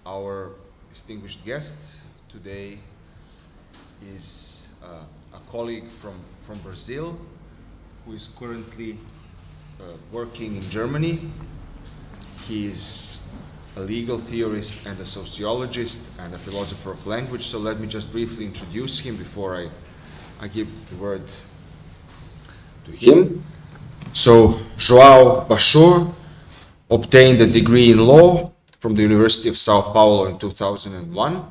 Our distinguished guest today is a colleague from Brazil who is currently working in Germany. He is a legal theorist and a sociologist and a philosopher of language. So let me just briefly introduce him before I give the word to him. So João Bachur obtained a degree in law from the University of Sao Paulo in 2001,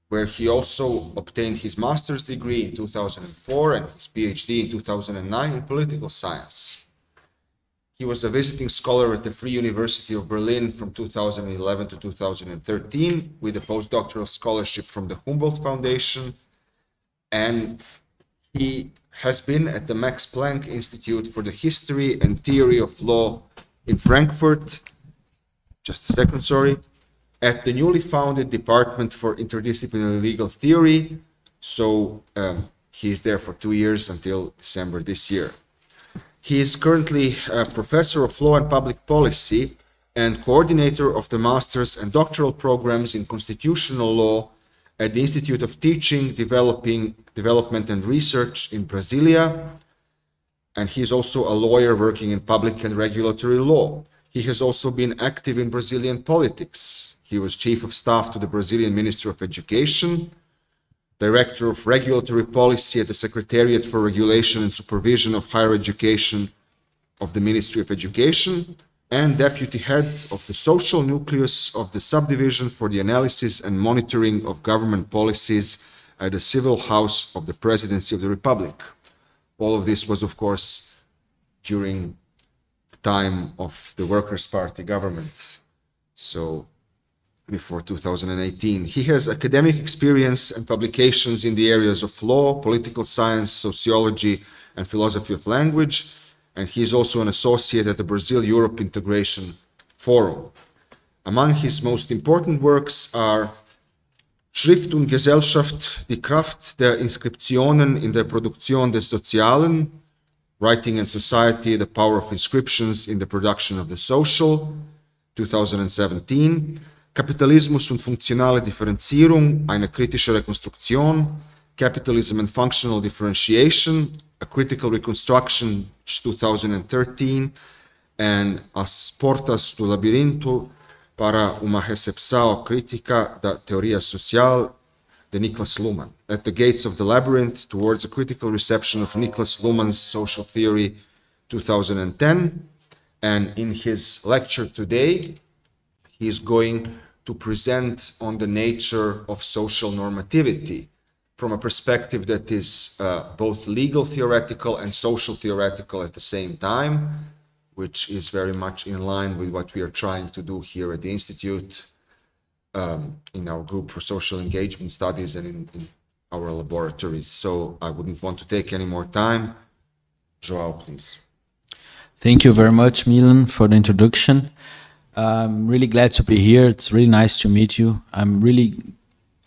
where he also obtained his master's degree in 2004 and his PhD in 2009 in political science. He was a visiting scholar at the Free University of Berlin from 2011 to 2013 with a postdoctoral scholarship from the Humboldt Foundation, and he has been at the Max Planck Institute for the History and Theory of Law in Frankfurt, at the newly founded Department for Interdisciplinary Legal Theory. So he is there for 2 years until December this year. He is currently a professor of law and public policy and coordinator of the master's and doctoral programs in constitutional law at the Institute of Teaching, Development and Research in Brasilia. And he is also a lawyer working in public and regulatory law. He has also been active in Brazilian politics. He was chief of staff to the Brazilian Minister of Education, director of regulatory policy at the Secretariat for Regulation and Supervision of Higher Education of the Ministry of Education, and deputy head of the social nucleus of the subdivision for the analysis and monitoring of government policies at the Civil House of the Presidency of the Republic. All of this was, of course, during the time of the Workers' Party government, so before 2018. He has academic experience and publications in the areas of law, political science, sociology, and philosophy of language, and he is also an associate at the Brazil-Europe Integration Forum. Among his most important works are Schrift und Gesellschaft, die Kraft der Inskriptionen in der Produktion des Sozialen, Writing and Society, the Power of Inscriptions in the Production of the Social, 2017, Kapitalismus und funktionale Differenzierung, eine kritische Rekonstruktion, Capitalism and Functional Differentiation, a Critical Reconstruction, 2013, and As Portas do Labirinto para uma recepção crítica da teoria social de Niklas Luhmann, At the Gates of the Labyrinth, Towards a Critical Reception of Niklas Luhmann's Social Theory, 2010. And in his lecture today, he is going to present on the nature of social normativity from a perspective that is both legal theoretical and social theoretical at the same time, which is very much in line with what we are trying to do here at the Institute in our group for social engagement studies and in our laboratories. So I wouldn't want to take any more time. João, please. Thank you very much, Milan, for the introduction. I'm really glad to be here. It's really nice to meet you. I'm really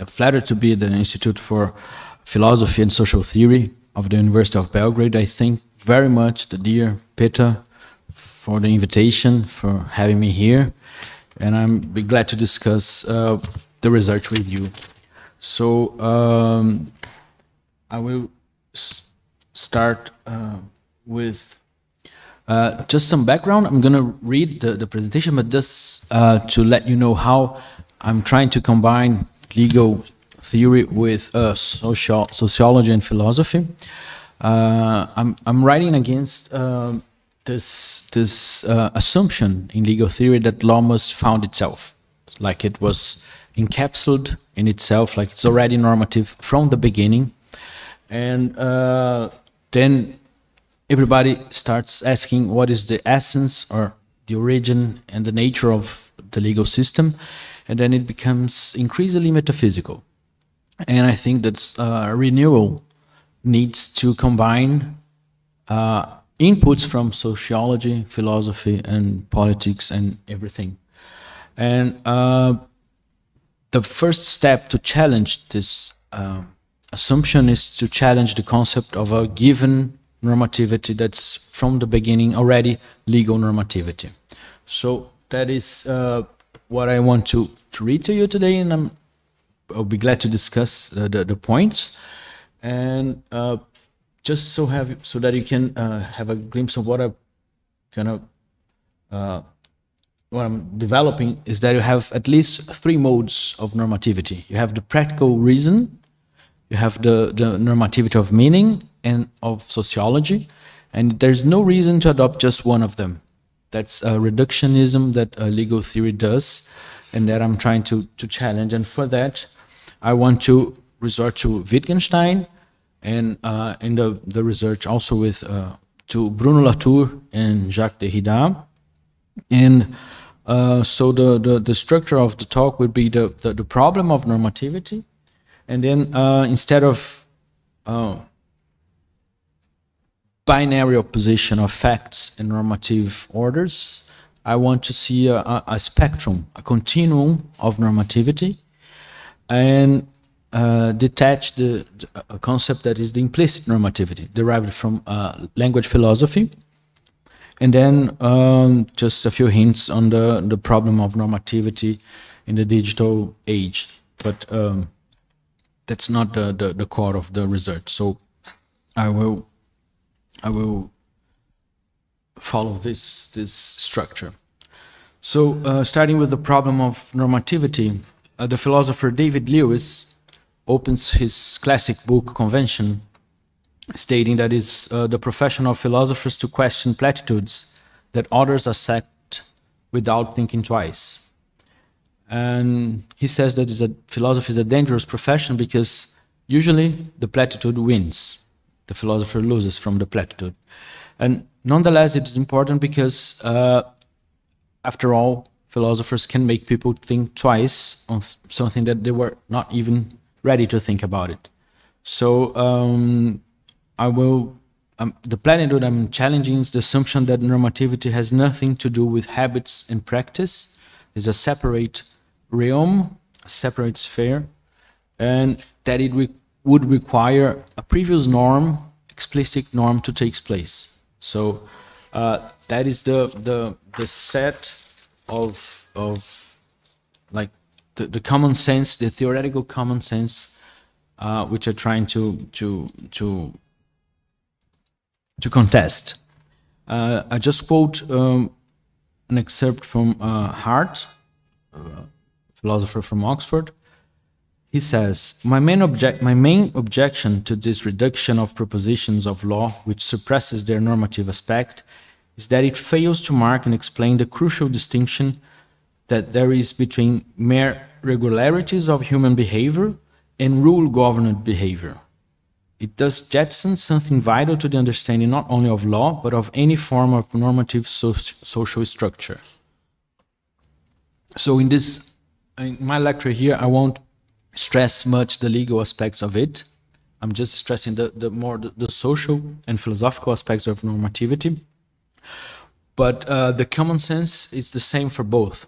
flattered to be at the Institute for Philosophy and Social Theory of the University of Belgrade. I thank very much the dear Peter for the invitation, for having me here, and I'm be glad to discuss the research with you. So I will start with just some background. I'm going to read the presentation, but just to let you know how I'm trying to combine legal theory with sociology and philosophy. I'm writing against this assumption in legal theory that law must found itself, like it was encapsulated in itself, like it's already normative from the beginning. And then everybody starts asking what is the essence or the origin and the nature of the legal system, and then it becomes increasingly metaphysical. And I think that renewal needs to combine inputs from sociology, philosophy, and politics, and everything. And the first step to challenge this assumption is to challenge the concept of a given normativity that's from the beginning already legal normativity. So that is what I want to to read to you today, and I'll be glad to discuss the points, and just so that you can have a glimpse of what what I'm developing is that you have at least 3 modes of normativity. You have the practical reason, you have the normativity of meaning and of sociology, and there's no reason to adopt just one of them. That's a reductionism that legal theory does, and that I'm trying to challenge. And for that, I want to resort to Wittgenstein, and in the research also with to Bruno Latour and Jacques Derrida. And so the structure of the talk would be the problem of normativity, and then instead of binary opposition of facts and normative orders, I want to see a spectrum, a continuum of normativity, and detach a concept that is the implicit normativity, derived from language philosophy. And then just a few hints on the problem of normativity in the digital age. But that's not the core of the research. So I will follow this structure. So starting with the problem of normativity, the philosopher David Lewis opens his classic book Convention, stating that it's the profession of philosophers to question platitudes that others accept without thinking twice. And he says that philosophy is a dangerous profession because usually the platitude wins. The philosopher loses from the platitude. And nonetheless, it is important because, after all, philosophers can make people think twice on something that they were not even ready to think about it. So the platitude I'm challenging is the assumption that normativity has nothing to do with habits and practice. It's a separate realm, a separate sphere, and that it would require a previous norm, explicit norm, to take place. So that is the set of like the common sense, the theoretical common sense, which are trying to contest. I just quote an excerpt from Hart, a philosopher from Oxford. He says, my main objection to this reduction of propositions of law, which suppresses their normative aspect, is that it fails to mark and explain the crucial distinction that there is between mere regularities of human behavior and rule-governed behavior. It thus jettisons something vital to the understanding not only of law, but of any form of normative social structure. So in my lecture here, I won't stress much the legal aspects of it. I'm just stressing the social and philosophical aspects of normativity. But the common sense is the same for both.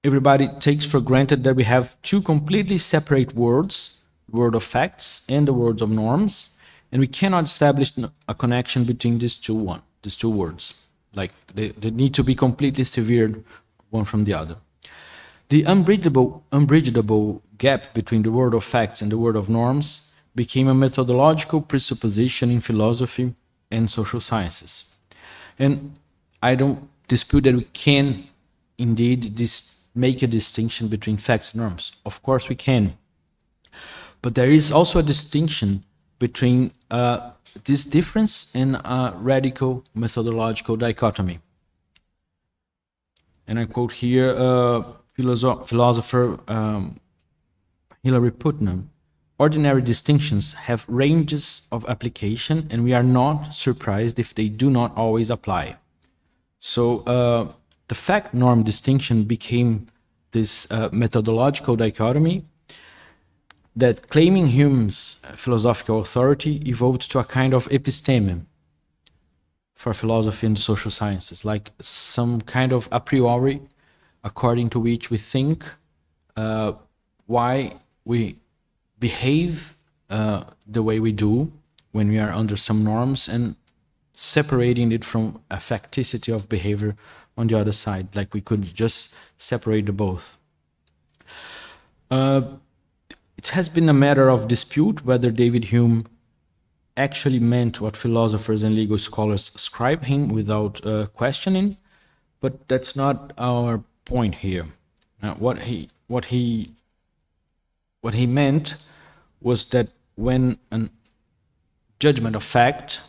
Everybody takes for granted that we have 2 completely separate worlds, the world of facts and the world of norms, and we cannot establish a connection between these two words. Like they need to be completely severed one from the other. The unbridgeable gap between the world of facts and the world of norms became a methodological presupposition in philosophy and social sciences. And I don't dispute that we can indeed make a distinction between facts and norms. Of course we can. But there is also a distinction between this difference and a radical methodological dichotomy. And I quote here philosopher Hilary Putnam, ordinary distinctions have ranges of application, and we are not surprised if they do not always apply. So the fact-norm distinction became this methodological dichotomy that, claiming Hume's philosophical authority, evolved to a kind of episteme for philosophy and social sciences, like some kind of a priori according to which we think why we behave the way we do when we are under some norms, and separating it from a facticity of behavior on the other side, like we could just separate the both. It has been a matter of dispute whether David Hume actually meant what philosophers and legal scholars ascribe him without questioning, but that's not our point here. What he meant was that when a judgment of fact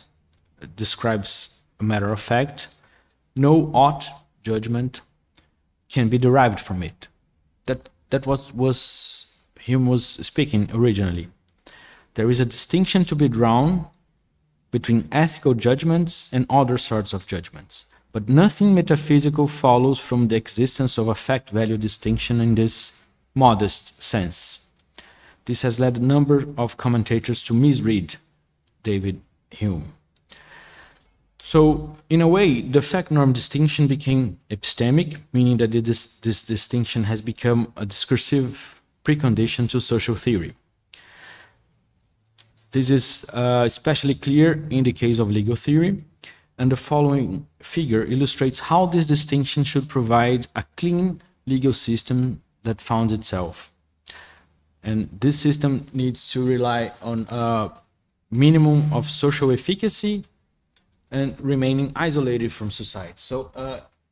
describes a matter of fact, no ought judgment can be derived from it. That was Hume was speaking originally. There is a distinction to be drawn between ethical judgments and other sorts of judgments, but nothing metaphysical follows from the existence of a fact-value distinction in this modest sense. This has led a number of commentators to misread David Hume. So, in a way, the fact-norm distinction became epistemic, meaning that this distinction has become a discursive precondition to social theory. This is especially clear in the case of legal theory, and the following figure illustrates how this distinction should provide a clean legal system that founds itself. And this system needs to rely on a minimum of social efficacy and remaining isolated from society. So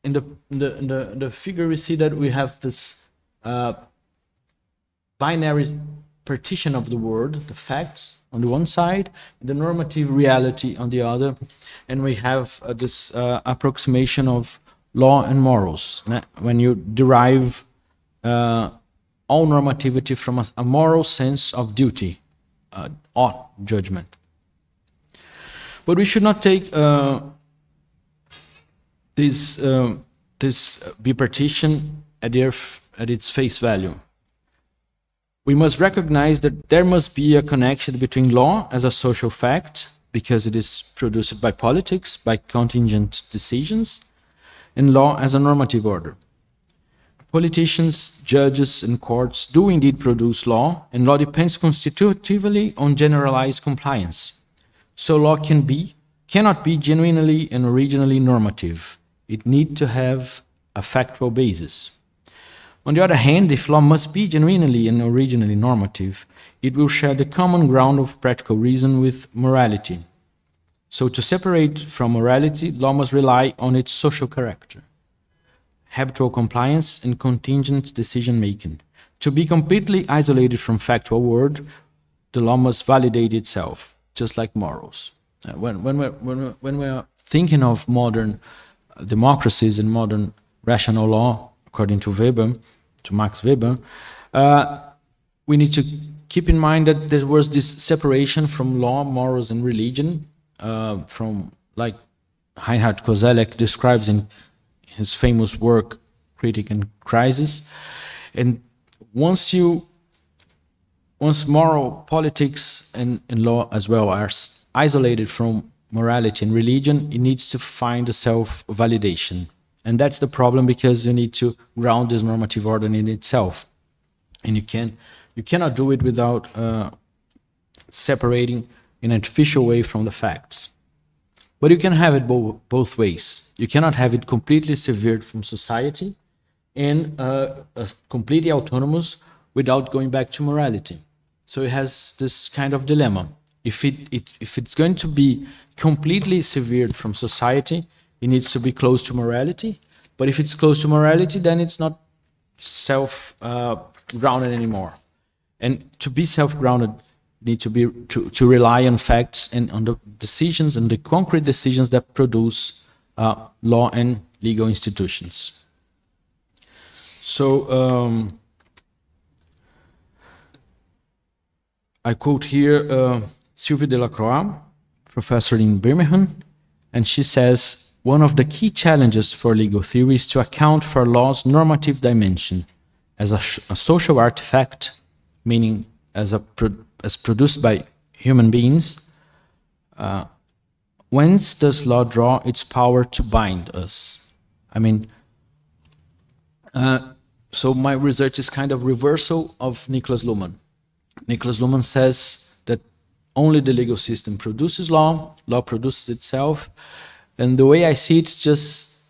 in the figure we see that we have this binary partition of the world, the facts on the one side, the normative reality on the other, and we have this approximation of law and morals. When you derive all normativity from a moral sense of duty, ought judgment. But we should not take this bipartition at its face value. We must recognize that there must be a connection between law as a social fact, because it is produced by politics, by contingent decisions, and law as a normative order. Politicians, judges, and courts do indeed produce law, and law depends constitutively on generalized compliance. So law cannot be genuinely and originally normative. It needs to have a factual basis. On the other hand, if law must be genuinely and originally normative, it will share the common ground of practical reason with morality. So to separate from morality, law must rely on its social character, habitual compliance, and contingent decision-making. To be completely isolated from factual world, the law must validate itself, just like morals. When we're thinking of modern democracies and modern rational law, according to Max Weber, we need to keep in mind that there was this separation from law, morals, and religion, from, like Reinhard Koselleck describes in his famous work, Critic and Crisis. And once moral, politics, and law as well are isolated from morality and religion, it needs to find a self-validation. And that's the problem, because you need to ground this normative order in itself. And you cannot do it without separating in an artificial way from the facts. But you can have it both ways. You cannot have it completely severed from society and completely autonomous without going back to morality. So it has this kind of dilemma. If it's going to be completely severed from society, it needs to be close to morality. But if it's close to morality, then it's not self-grounded anymore. And to be self-grounded, need to rely on facts and on the decisions and the concrete decisions that produce law and legal institutions. So I quote here Sylvie Delacroix, professor in Birmingham, and she says, one of the key challenges for legal theory is to account for law's normative dimension as a social artifact, meaning as produced by human beings. Whence does law draw its power to bind us? I mean, so my research is kind of reversal of Niklas Luhmann. Niklas Luhmann says that only the legal system produces law, law produces itself, and the way I see it, it's just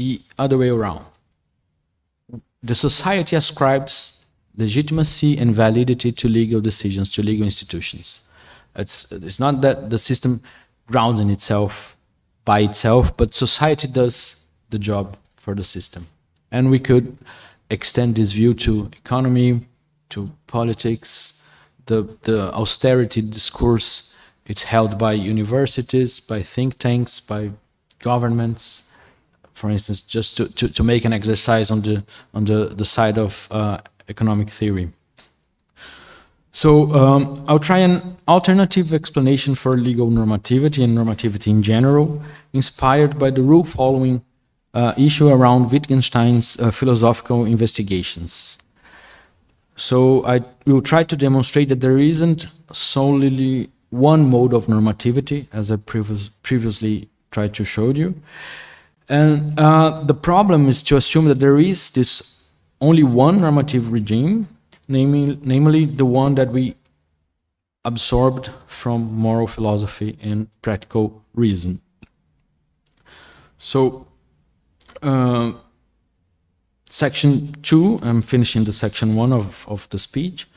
the other way around. The society ascribes legitimacy and validity to legal decisions, to legal institutions. It's not that the system grounds in itself by itself, but society does the job for the system. And we could extend this view to economy, to politics, the austerity discourse. It's held by universities, by think tanks, by governments, for instance, just to make an exercise on the side of economic theory. So I'll try an alternative explanation for legal normativity and normativity in general, inspired by the rule-following issue around Wittgenstein's philosophical investigations. So I will try to demonstrate that there isn't solely one mode of normativity, as I previously tried to show you. And the problem is to assume that there is this only one normative regime, namely the one that we absorbed from moral philosophy and practical reason. So section 2, I'm finishing the section 1 of the speech.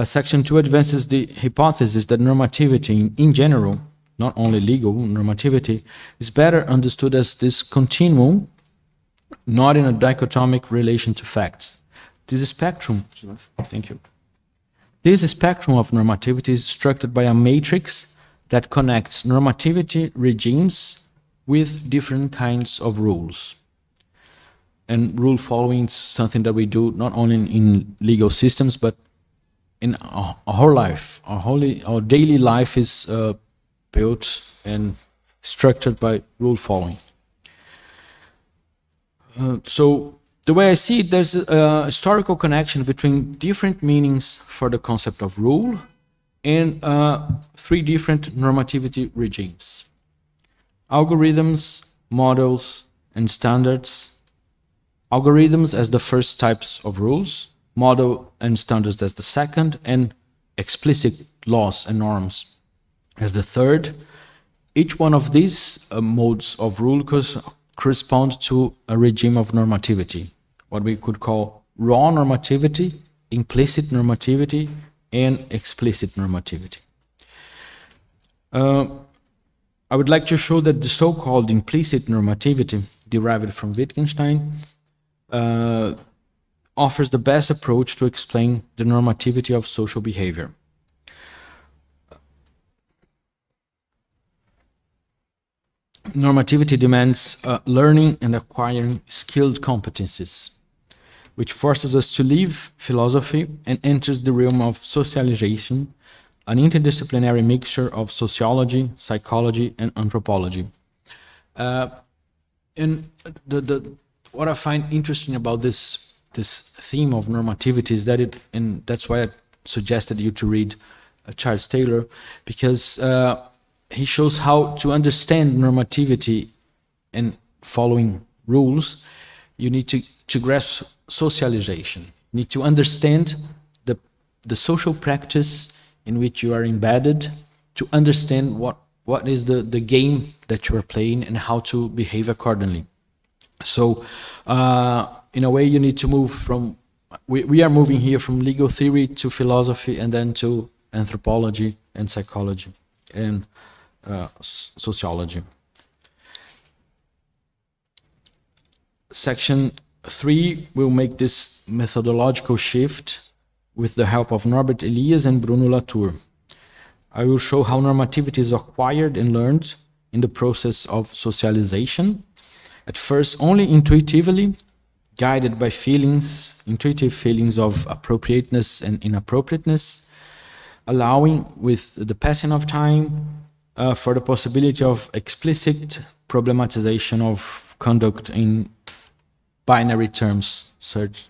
Section 2 advances the hypothesis that normativity in general, not only legal normativity, is better understood as this continuum, not in a dichotomic relation to facts. This spectrum, thank you. This spectrum of normativity is structured by a matrix that connects normativity regimes with different kinds of rules. And rule following is something that we do not only in legal systems, but in our whole life. Our daily life is built and structured by rule following. So the way I see it, there's a historical connection between different meanings for the concept of rule and 3 different normativity regimes: algorithms, models, and standards. Algorithms as the first types of rules, model and standards as the second, and explicit laws and norms as the third. Each one of these modes of rule correspond to a regime of normativity, what we could call raw normativity, implicit normativity, and explicit normativity. I would like to show that the so-called implicit normativity, derived from Wittgenstein, offers the best approach to explain the normativity of social behavior. Normativity demands learning and acquiring skilled competencies, which forces us to leave philosophy and enters the realm of socialization, an interdisciplinary mixture of sociology, psychology, and anthropology. And what I find interesting about this theme of normativity is that and that's why I suggested you to read Charles Taylor, because he shows how to understand normativity and following rules. You need to grasp socialization. You need to understand the social practice in which you are embedded, to understand what is the game that you are playing and how to behave accordingly. So in a way, you need to move from, we are moving here from legal theory to philosophy, and then to anthropology and psychology and sociology. Section 3 will make this methodological shift with the help of Norbert Elias and Bruno Latour. I will show how normativity is acquired and learned in the process of socialization, at first only intuitively, guided by feelings, intuitive feelings of appropriateness and inappropriateness, allowing, with the passing of time, for the possibility of explicit problematization of conduct in binary terms, such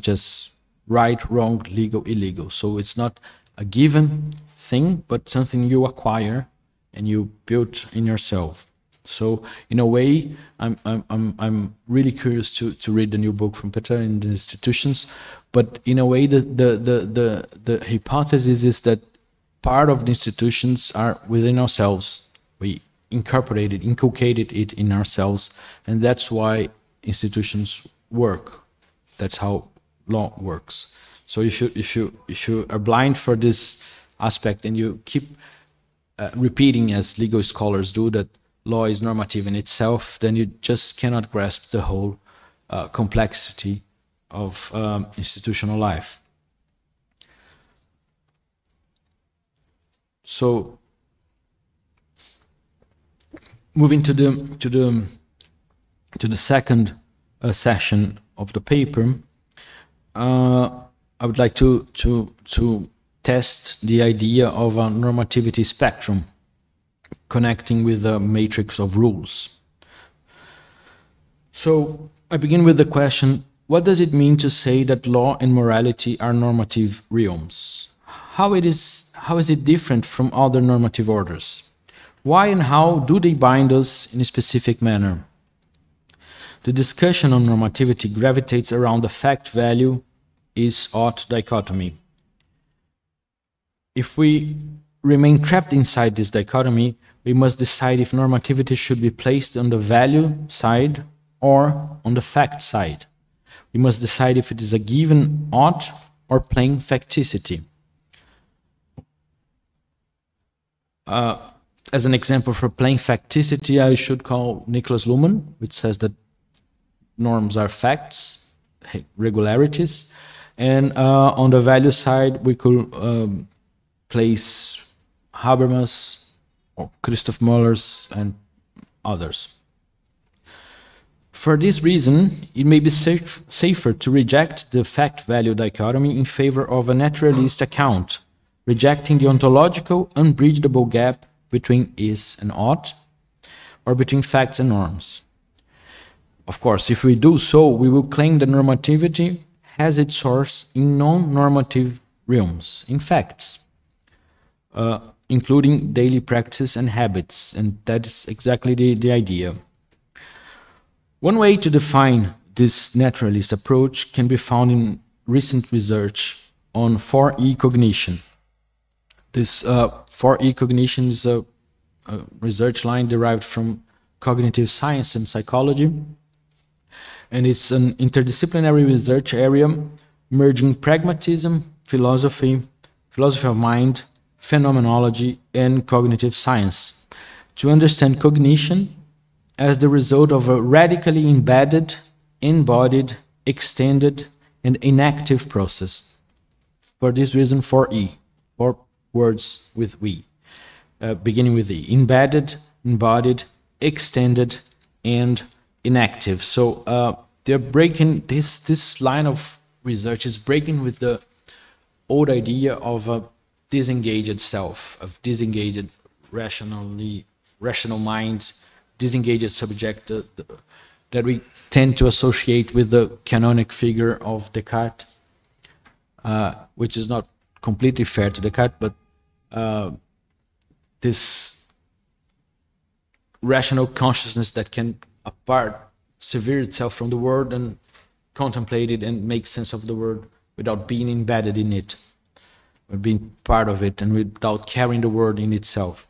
as right, wrong, legal, illegal. So it's not a given thing, but something you acquire and you build in yourself. So in a way, I'm really curious to read the new book from Peter in the institutions. But in a way, the hypothesis is that part of the institutions are within ourselves. We inculcated it in ourselves, and that's why institutions work. That's how law works. So if you are blind for this aspect and you keep repeating, as legal scholars do, that law is normative in itself, then you just cannot grasp the whole complexity of institutional life. So, moving to the second session of the paper, I would like to test the idea of a normativity spectrum, connecting with a matrix of rules. So I begin with the question, what does it mean to say that law and morality are normative realms? How is it different from other normative orders? Why and how do they bind us in a specific manner? The discussion on normativity gravitates around the fact-value is-ought dichotomy. If we remain trapped inside this dichotomy, we must decide if normativity should be placed on the value side or on the fact side. We must decide if it is a given ought or plain facticity. As an example for plain facticity, I should call Nicholas Luhmann, which says that norms are facts, regularities, and on the value side we could place Habermas or Christoph Möller's and others. For this reason, it may be safer to reject the fact-value dichotomy in favor of a naturalist account, rejecting the ontological, unbridgeable gap between is and ought, or between facts and norms. Of course, if we do so, we will claim that normativity has its source in non-normative realms, in facts, including daily practice and habits, and that is exactly the idea. One way to define this naturalist approach can be found in recent research on 4E cognition. This 4E cognition is a research line derived from cognitive science and psychology, and it's an interdisciplinary research area merging pragmatism, philosophy of mind, phenomenology, and cognitive science to understand cognition as the result of a radically embedded, embodied, extended, and inactive process. For this reason, 4E, 4 words with we, beginning with E: embedded, embodied, extended, and inactive. So they're breaking, this line of research is breaking with the old idea of a disengaged self, of disengaged rational mind, disengaged subject that we tend to associate with the canonic figure of Descartes, which is not completely fair to Descartes, but this rational consciousness that can apart sever itself from the world and contemplate it and make sense of the world without being embedded in it, or being part of it, and without carrying the world in itself.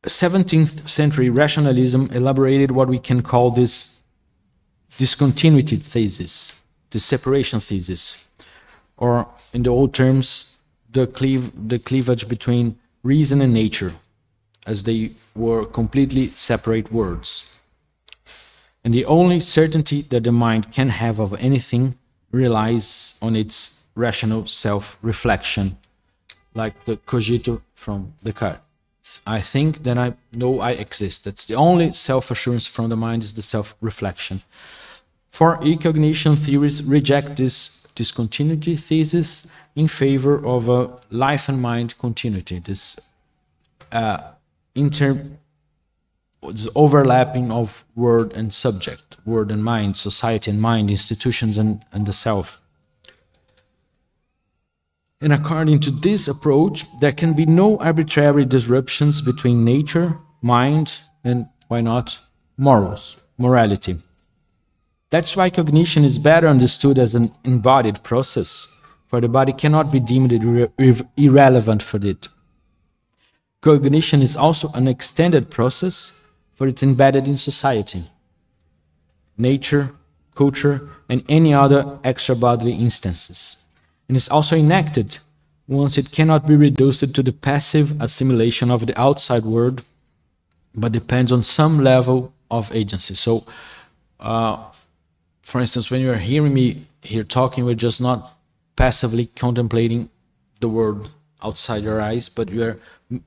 17th century rationalism elaborated what we can call this discontinuity thesis, the separation thesis, or in the old terms, the cleavage between reason and nature, as they were completely separate worlds. And the only certainty that the mind can have of anything relies on its rational self-reflection, like the cogito from Descartes. I think, then I know I exist. That's the only self-assurance from the mind, is the self-reflection. 4E cognition theories reject this discontinuity thesis in favor of a life and mind continuity, this overlapping of word and subject, word and mind, society and mind, institutions and the self. And according to this approach, there can be no arbitrary disruptions between nature, mind, and, why not, morality. That's why cognition is better understood as an embodied process, for the body cannot be deemed irrelevant for it. cognition is also an extended process, for it's embedded in society, nature, culture, and any other extra-bodily instances. And it's also enacted once it cannot be reduced to the passive assimilation of the outside world, but depends on some level of agency. So, for instance, when you're hearing me here talking, we're just not passively contemplating the world outside your eyes, but we are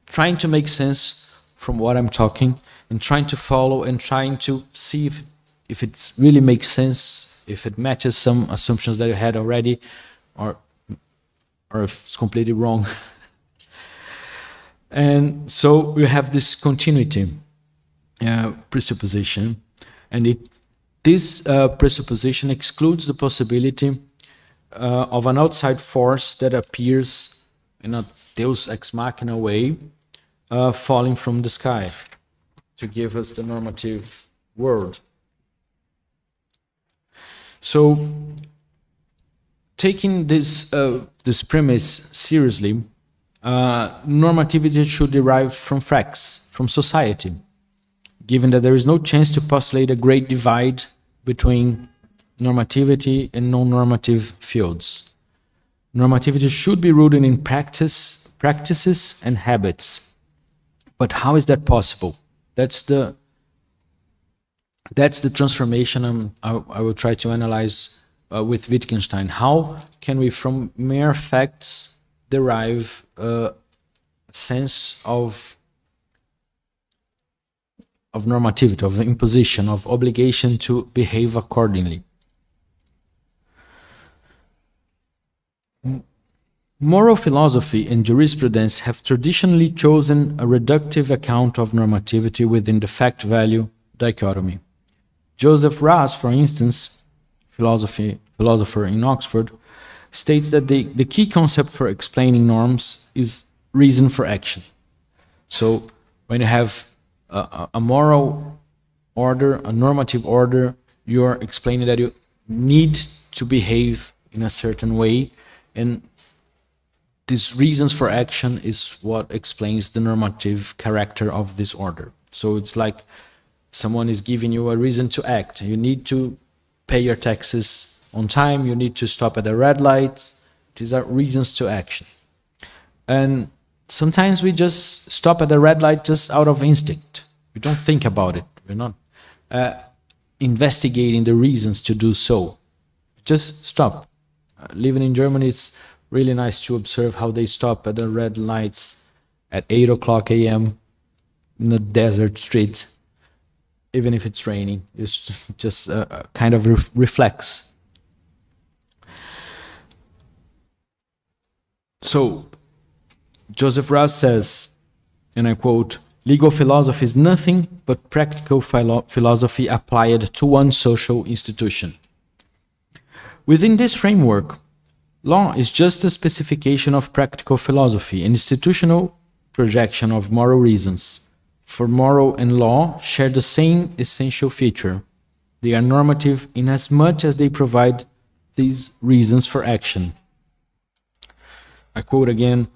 trying to make sense from what I'm talking and trying to follow and trying to see if it really makes sense, if it matches some assumptions that you had already, or if it's completely wrong. And so we have this continuity presupposition, and this presupposition excludes the possibility of an outside force that appears in a deus ex machina way, falling from the sky to give us the normative world. So, taking this premise seriously, normativity should derive from facts, from society, given that there is no chance to postulate a great divide between normativity and non-normative fields. Normativity should be rooted in practices and habits. But how is that possible? That's the transformation I will try to analyze with Wittgenstein. How can we, from mere facts, derive a sense of normativity, of imposition, of obligation to behave accordingly? Moral philosophy and jurisprudence have traditionally chosen a reductive account of normativity within the fact-value dichotomy. Joseph Raz, for instance, philosopher in Oxford, states that the key concept for explaining norms is reason for action. So when you have a moral order, a normative order, you're explaining that you need to behave in a certain way, and these reasons for action is what explains the normative character of this order. So it's like someone is giving you a reason to act. You need to pay your taxes on time, you need to stop at the red lights. These are reasons to action. And sometimes we just stop at the red light just out of instinct. We don't think about it. We're not investigating the reasons to do so. Just stop. Living in Germany, it's really nice to observe how they stop at the red lights at 8 o'clock a.m. in a desert street, even if it's raining. It's just a kind of reflex. So, Joseph Raz says, and I quote, "Legal philosophy is nothing but practical philosophy applied to one social institution. Within this framework, law is just a specification of practical philosophy, an institutional projection of moral reasons. For moral and law share the same essential feature. They are normative in as much as they provide these reasons for action." I quote again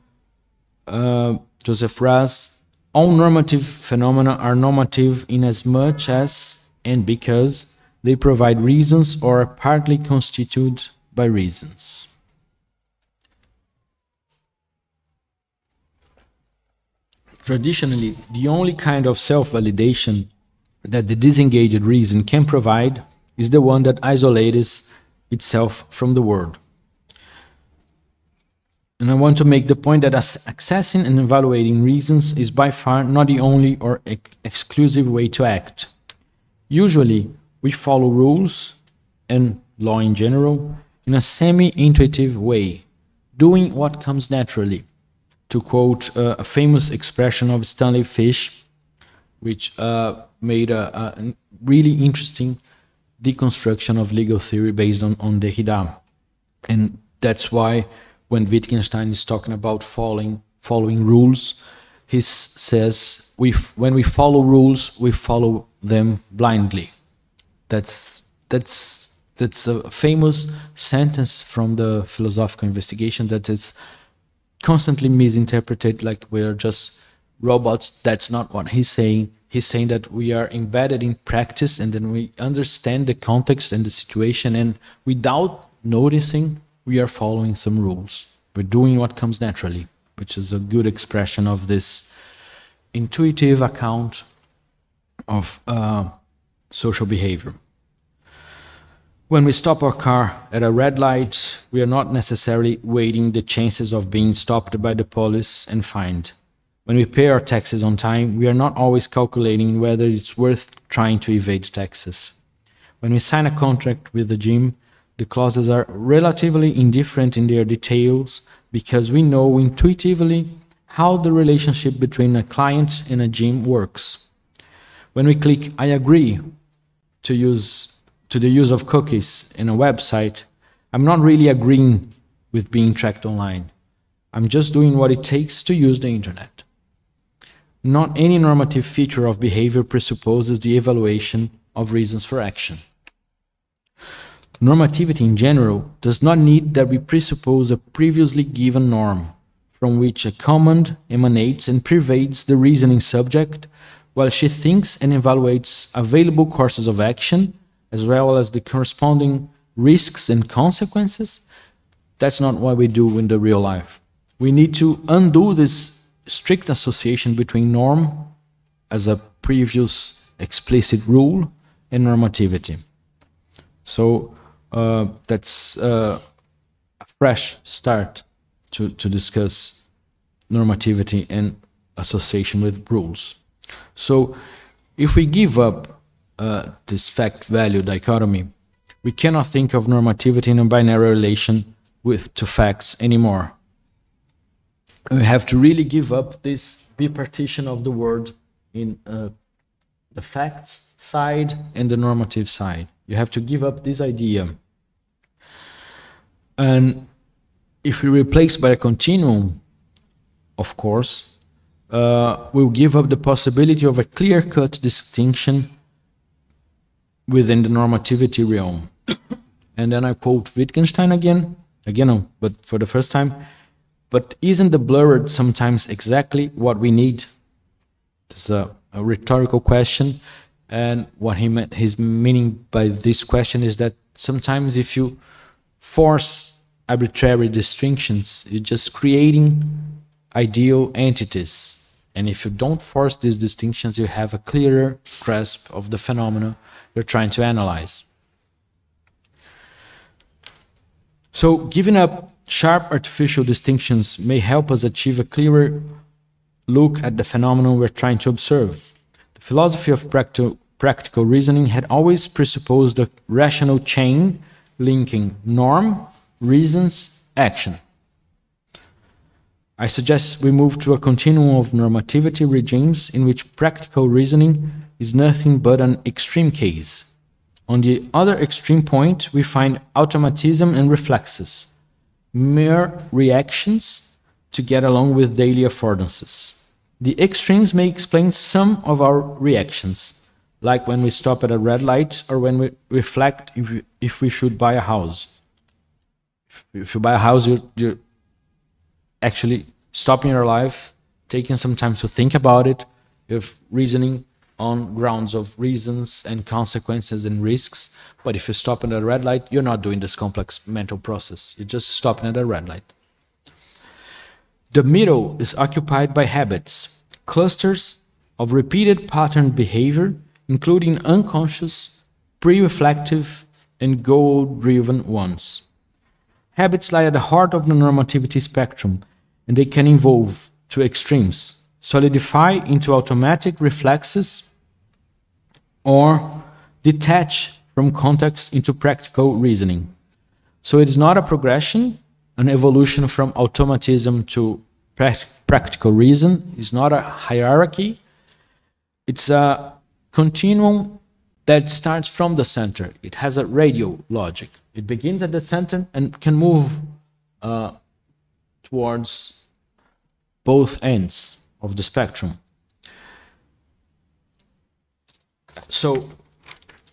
Joseph Raz, "All normative phenomena are normative in as much as and because they provide reasons or are partly constituted by reasons." Traditionally, the only kind of self-validation that the disengaged reason can provide is the one that isolates itself from the world. And I want to make the point that accessing and evaluating reasons is by far not the only or exclusive way to act. Usually, we follow rules, and law in general, in a semi-intuitive way, doing what comes naturally. To quote a famous expression of Stanley Fish, which made a really interesting deconstruction of legal theory based on Derrida. And that's why when Wittgenstein is talking about following rules, he says, when we follow rules, we follow them blindly. That's a famous sentence from the philosophical investigation that is constantly misinterpreted, like we're just robots. That's not what he's saying. He's saying that we are embedded in practice, and then we understand the context and the situation, and without noticing, we are following some rules. We're doing what comes naturally, which is a good expression of this intuitive account of social behavior. When we stop our car at a red light, we are not necessarily weighing the chances of being stopped by the police and fined. When we pay our taxes on time, we are not always calculating whether it's worth trying to evade taxes. When we sign a contract with the gym, the clauses are relatively indifferent in their details because we know intuitively how the relationship between a client and a gym works. When we click I agree to the use of cookies in a website, I'm not really agreeing with being tracked online. I'm just doing what it takes to use the internet. Not any normative feature of behavior presupposes the evaluation of reasons for action. Normativity in general does not need that we presuppose a previously given norm from which a command emanates and pervades the reasoning subject while she thinks and evaluates available courses of action as well as the corresponding risks and consequences. That's not what we do in the real life. We need to undo this strict association between norm as a previous explicit rule and normativity. So that's a fresh start to discuss normativity and association with rules. So if we give up this fact-value dichotomy, we cannot think of normativity in a binary relation to facts anymore. We have to really give up this bipartition of the word in the facts side and the normative side. You have to give up this idea. And if we replace by a continuum, of course, we'll give up the possibility of a clear-cut distinction within the normativity realm. And then I quote Wittgenstein again, but for the first time. But isn't the blurred sometimes exactly what we need? It's a rhetorical question, and what his meaning by this question is that sometimes if you force arbitrary distinctions, you're just creating ideal entities. And if you don't force these distinctions, you have a clearer grasp of the phenomena you're trying to analyze. So giving up sharp artificial distinctions may help us achieve a clearer look at the phenomenon we're trying to observe. The philosophy of practical reasoning had always presupposed a rational chain linking norm, reasons, action. I suggest we move to a continuum of normativity regimes in which practical reasoning is nothing but an extreme case. On the other extreme point, we find automatism and reflexes, mere reactions to get along with daily affordances. The extremes may explain some of our reactions, like when we stop at a red light or when we reflect if we should buy a house. If you buy a house, you're actually stopping your life, taking some time to think about it, you're reasoning on grounds of reasons and consequences and risks. But if you stop at a red light, you're not doing this complex mental process. You're just stopping at a red light. The middle is occupied by habits, clusters of repeated patterned behavior, including unconscious, pre-reflective, and goal-driven ones. Habits lie at the heart of the normativity spectrum, and they can evolve to extremes, solidify into automatic reflexes, or detach from context into practical reasoning. So it is not a progression, an evolution from automatism to practical reason. It's not a hierarchy. It's a continuum that starts from the center. It has a radial logic. It begins at the center and can move towards both ends of the spectrum. So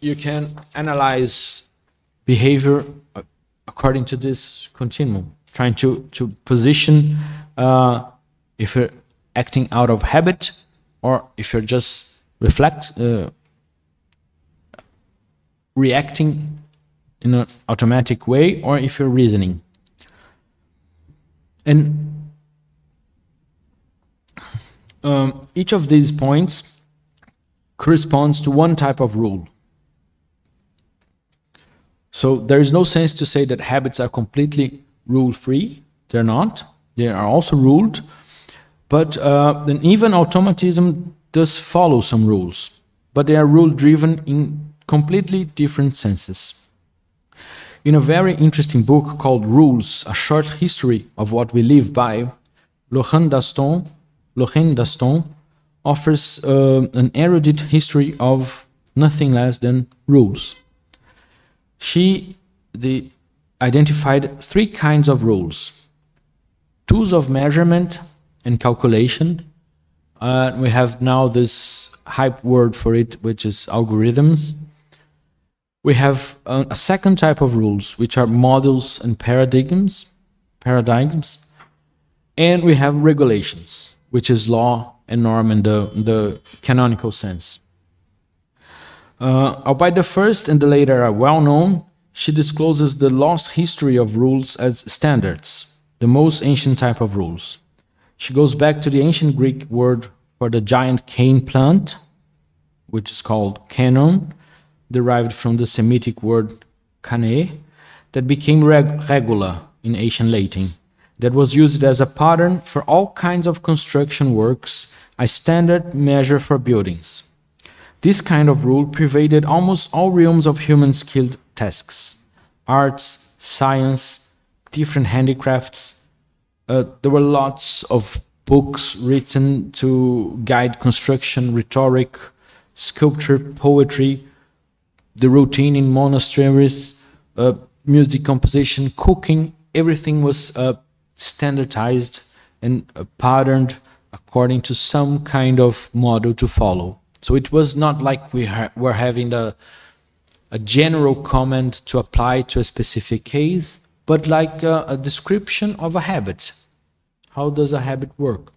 you can analyze behavior according to this continuum, trying to position if acting out of habit, or if you're just reacting in an automatic way, or if you're reasoning. And each of these points corresponds to one type of rule. So there is no sense to say that habits are completely rule-free. They're not. They are also ruled. But then even automatism does follow some rules. But they are rule-driven in completely different senses. In a very interesting book called Rules, A Short History of What We Live By, Lorraine Daston offers an erudite history of nothing less than rules. She identified three kinds of rules: tools of measurement and calculation. We have now this hype word for it, which is algorithms. We have a second type of rules, which are models and paradigms. And we have regulations, which is law and norm in the canonical sense. Albeit the first and the later are well known, she discloses the lost history of rules as standards, the most ancient type of rules. She goes back to the ancient Greek word for the giant cane plant, which is called canon, derived from the Semitic word kane, that became regula in ancient Latin, that was used as a pattern for all kinds of construction works, a standard measure for buildings. This kind of rule pervaded almost all realms of human skilled tasks: arts, science, different handicrafts. There were lots of books written to guide construction, rhetoric, sculpture, poetry, the routine in monasteries, music composition, cooking. Everything was standardized and patterned according to some kind of model to follow. So it was not like we were having a general comment to apply to a specific case, but like a description of a habit. How does a habit work?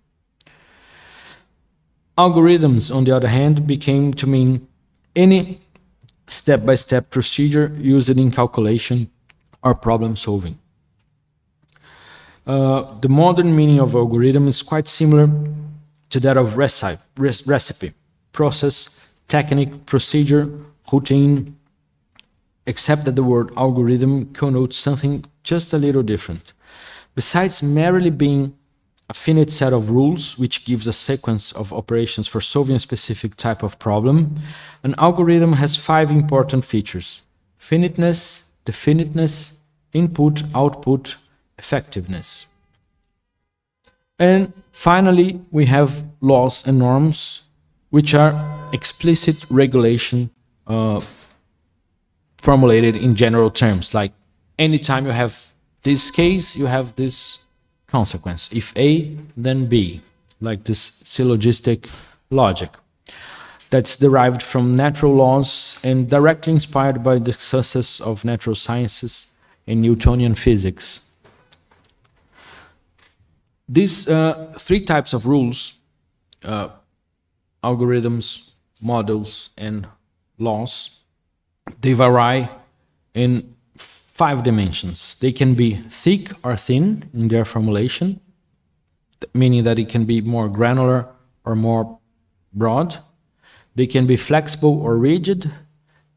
Algorithms, on the other hand, became to mean any step-by-step procedure used in calculation or problem solving. The modern meaning of algorithm is quite similar to that of recipe, process, technique, procedure, routine, except that the word algorithm connotes something just a little different. Besides merely being a finite set of rules which gives a sequence of operations for solving a specific type of problem, an algorithm has 5 important features: finiteness, definiteness, input, output, effectiveness. And finally, we have laws and norms, which are explicit regulation formulated in general terms, like anytime you have this case, you have this consequence. If A, then B, like this syllogistic logic. That's derived from natural laws and directly inspired by the success of natural sciences and Newtonian physics. These 3 types of rules, algorithms, models, and laws, they vary in 5 dimensions. They can be thick or thin in their formulation, meaning that it can be more granular or more broad. They can be flexible or rigid.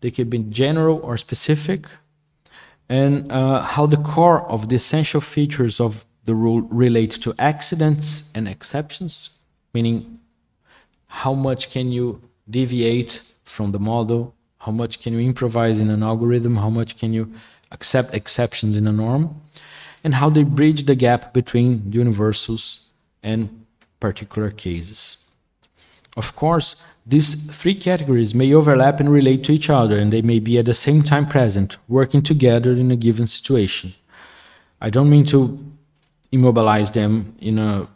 They can be general or specific. And how the core of the essential features of the rule relate to accidents and exceptions, meaning how much can you deviate from the model, how much can you improvise in an algorithm, how much can you accept exceptions in a norm, and how they bridge the gap between universals and particular cases. Of course, these 3 categories may overlap and relate to each other, and they may be at the same time present, working together in a given situation. I don't mean to immobilize them in a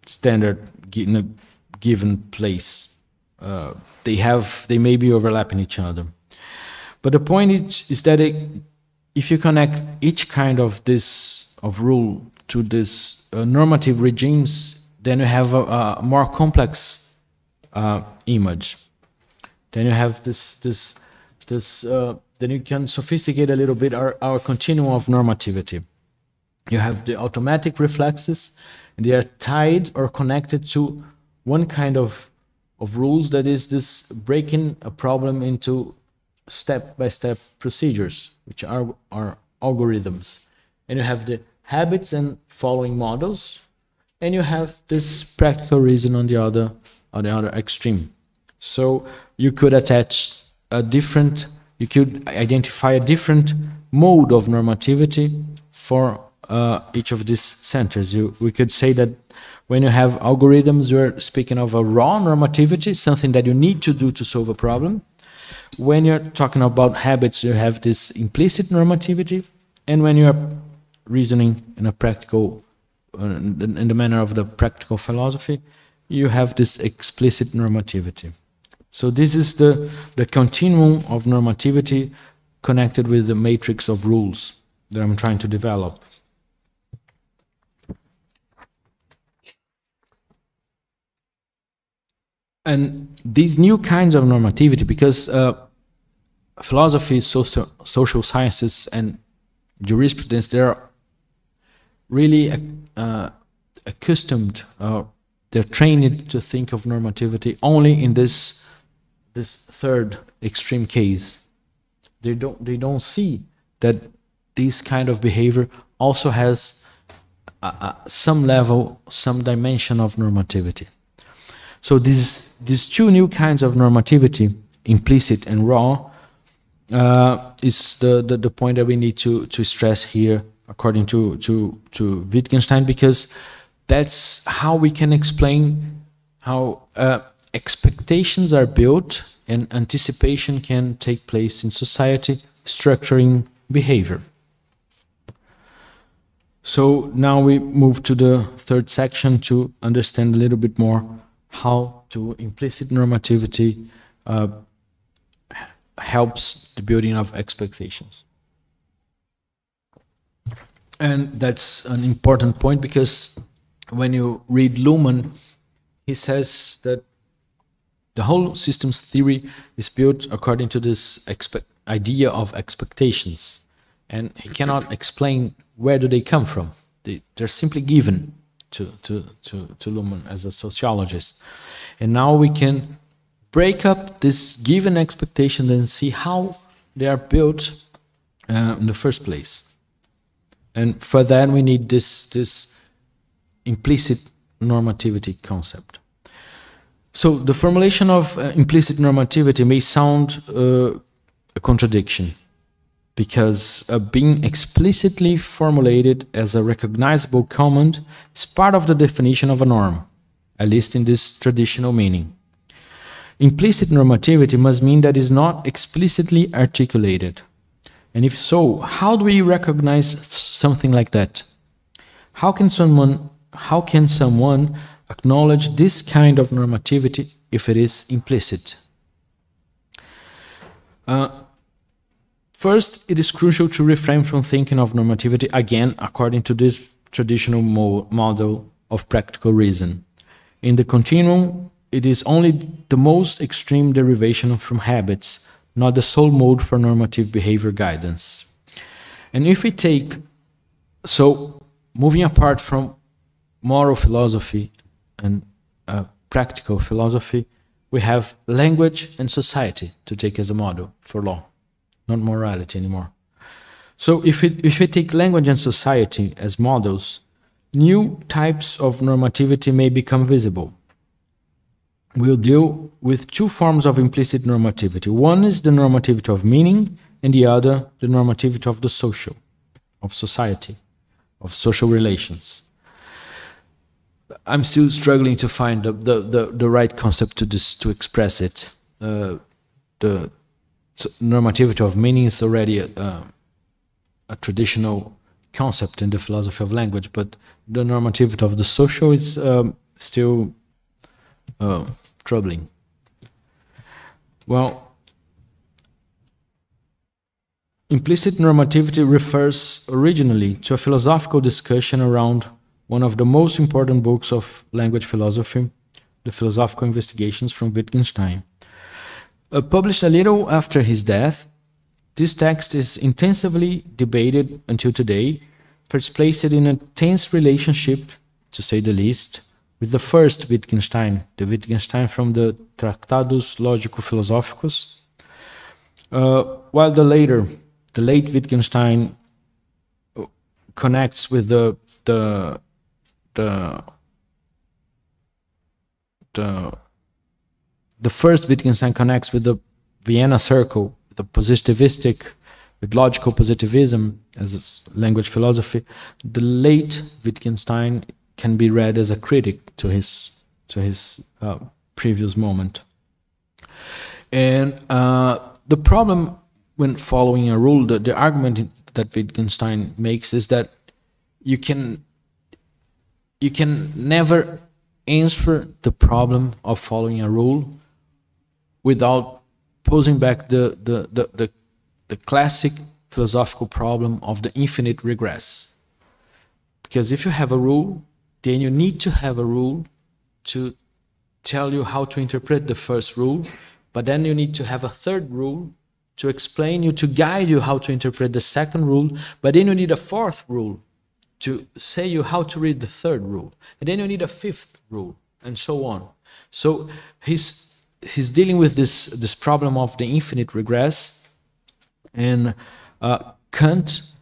standard, in a given place. They may be overlapping each other. But the point is that if you connect each kind of rule to this normative regimes, then you have a more complex image. Then you have then you can sophisticate a little bit our continuum of normativity. You have the automatic reflexes, and they are tied or connected to one kind of rules, that is this breaking a problem into step-by-step procedures, which are algorithms. And you have the habits and following models, and you have this practical reason on the other extreme. So you could you could identify a different mode of normativity for each of these centers. We could say that when you have algorithms, you're speaking of a raw normativity, something that you need to do to solve a problem. When you're talking about habits, you have this implicit normativity, and when you're reasoning in a practical, in the manner of the practical philosophy, you have this explicit normativity. So this is the continuum of normativity connected with the matrix of rules that I'm trying to develop. And these new kinds of normativity, because philosophy, social sciences, and jurisprudence, they're really accustomed, they're trained to think of normativity only in this third extreme case. They don't see that this kind of behavior also has some level, some dimension of normativity. So these two new kinds of normativity, implicit and raw, is the point that we need to stress here, according to Wittgenstein, because that's how we can explain how expectations are built and anticipation can take place in society, structuring behavior. So now we move to the third section to understand a little bit more how implicit normativity helps the building of expectations. And that's an important point, because when you read Luhmann, he says that the whole systems theory is built according to this idea of expectations. And he cannot explain where do they come from. They're simply given to Luhmann as a sociologist. And now we can break up this given expectation and see how they are built in the first place. And for that we need this implicit normativity concept. So the formulation of implicit normativity may sound a contradiction, because being explicitly formulated as a recognizable command is part of the definition of a norm, at least in this traditional meaning. Implicit normativity must mean that it is not explicitly articulated. And if so, how do we recognize something like that? How can someone acknowledge this kind of normativity if it is implicit? First, it is crucial to refrain from thinking of normativity again according to this traditional model of practical reason. In the continuum, it is only the most extreme derivation from habits, not the sole mode for normative behavior guidance. And if we take, so moving apart from moral philosophy and practical philosophy, we have language and society to take as a model for law, not morality anymore. So if we take language and society as models, new types of normativity may become visible. We'll deal with two forms of implicit normativity. One is the normativity of meaning, and the other, the normativity of the social, of society, of social relations. I'm still struggling to find the right concept to express it. The normativity of meaning is already a traditional concept in the philosophy of language, but the normativity of the social is still troubling. Well, implicit normativity refers originally to a philosophical discussion around one of the most important books of language philosophy, the Philosophical Investigations from Wittgenstein. Published a little after his death, this text is intensively debated until today, for it's placed in a tense relationship, to say the least, with the first Wittgenstein, the Wittgenstein from the Tratados Lógico-Filosóficos, while the late Wittgenstein connects with the first Wittgenstein connects with the Vienna Circle, the positivistic, with logical positivism as language philosophy. The late Wittgenstein can be read as a critic to his previous moment. And the problem when following a rule, the argument that Wittgenstein makes is that you can never answer the problem of following a rule without posing back the classic philosophical problem of the infinite regress. Because if you have a rule, then you need to have a rule to tell you how to interpret the first rule, but then you need to have a third rule to explain you, to guide you how to interpret the second rule, but then you need a fourth rule to say you how to read the third rule, and then you need a fifth rule, and so on. So he's dealing with this problem of the infinite regress, and Kant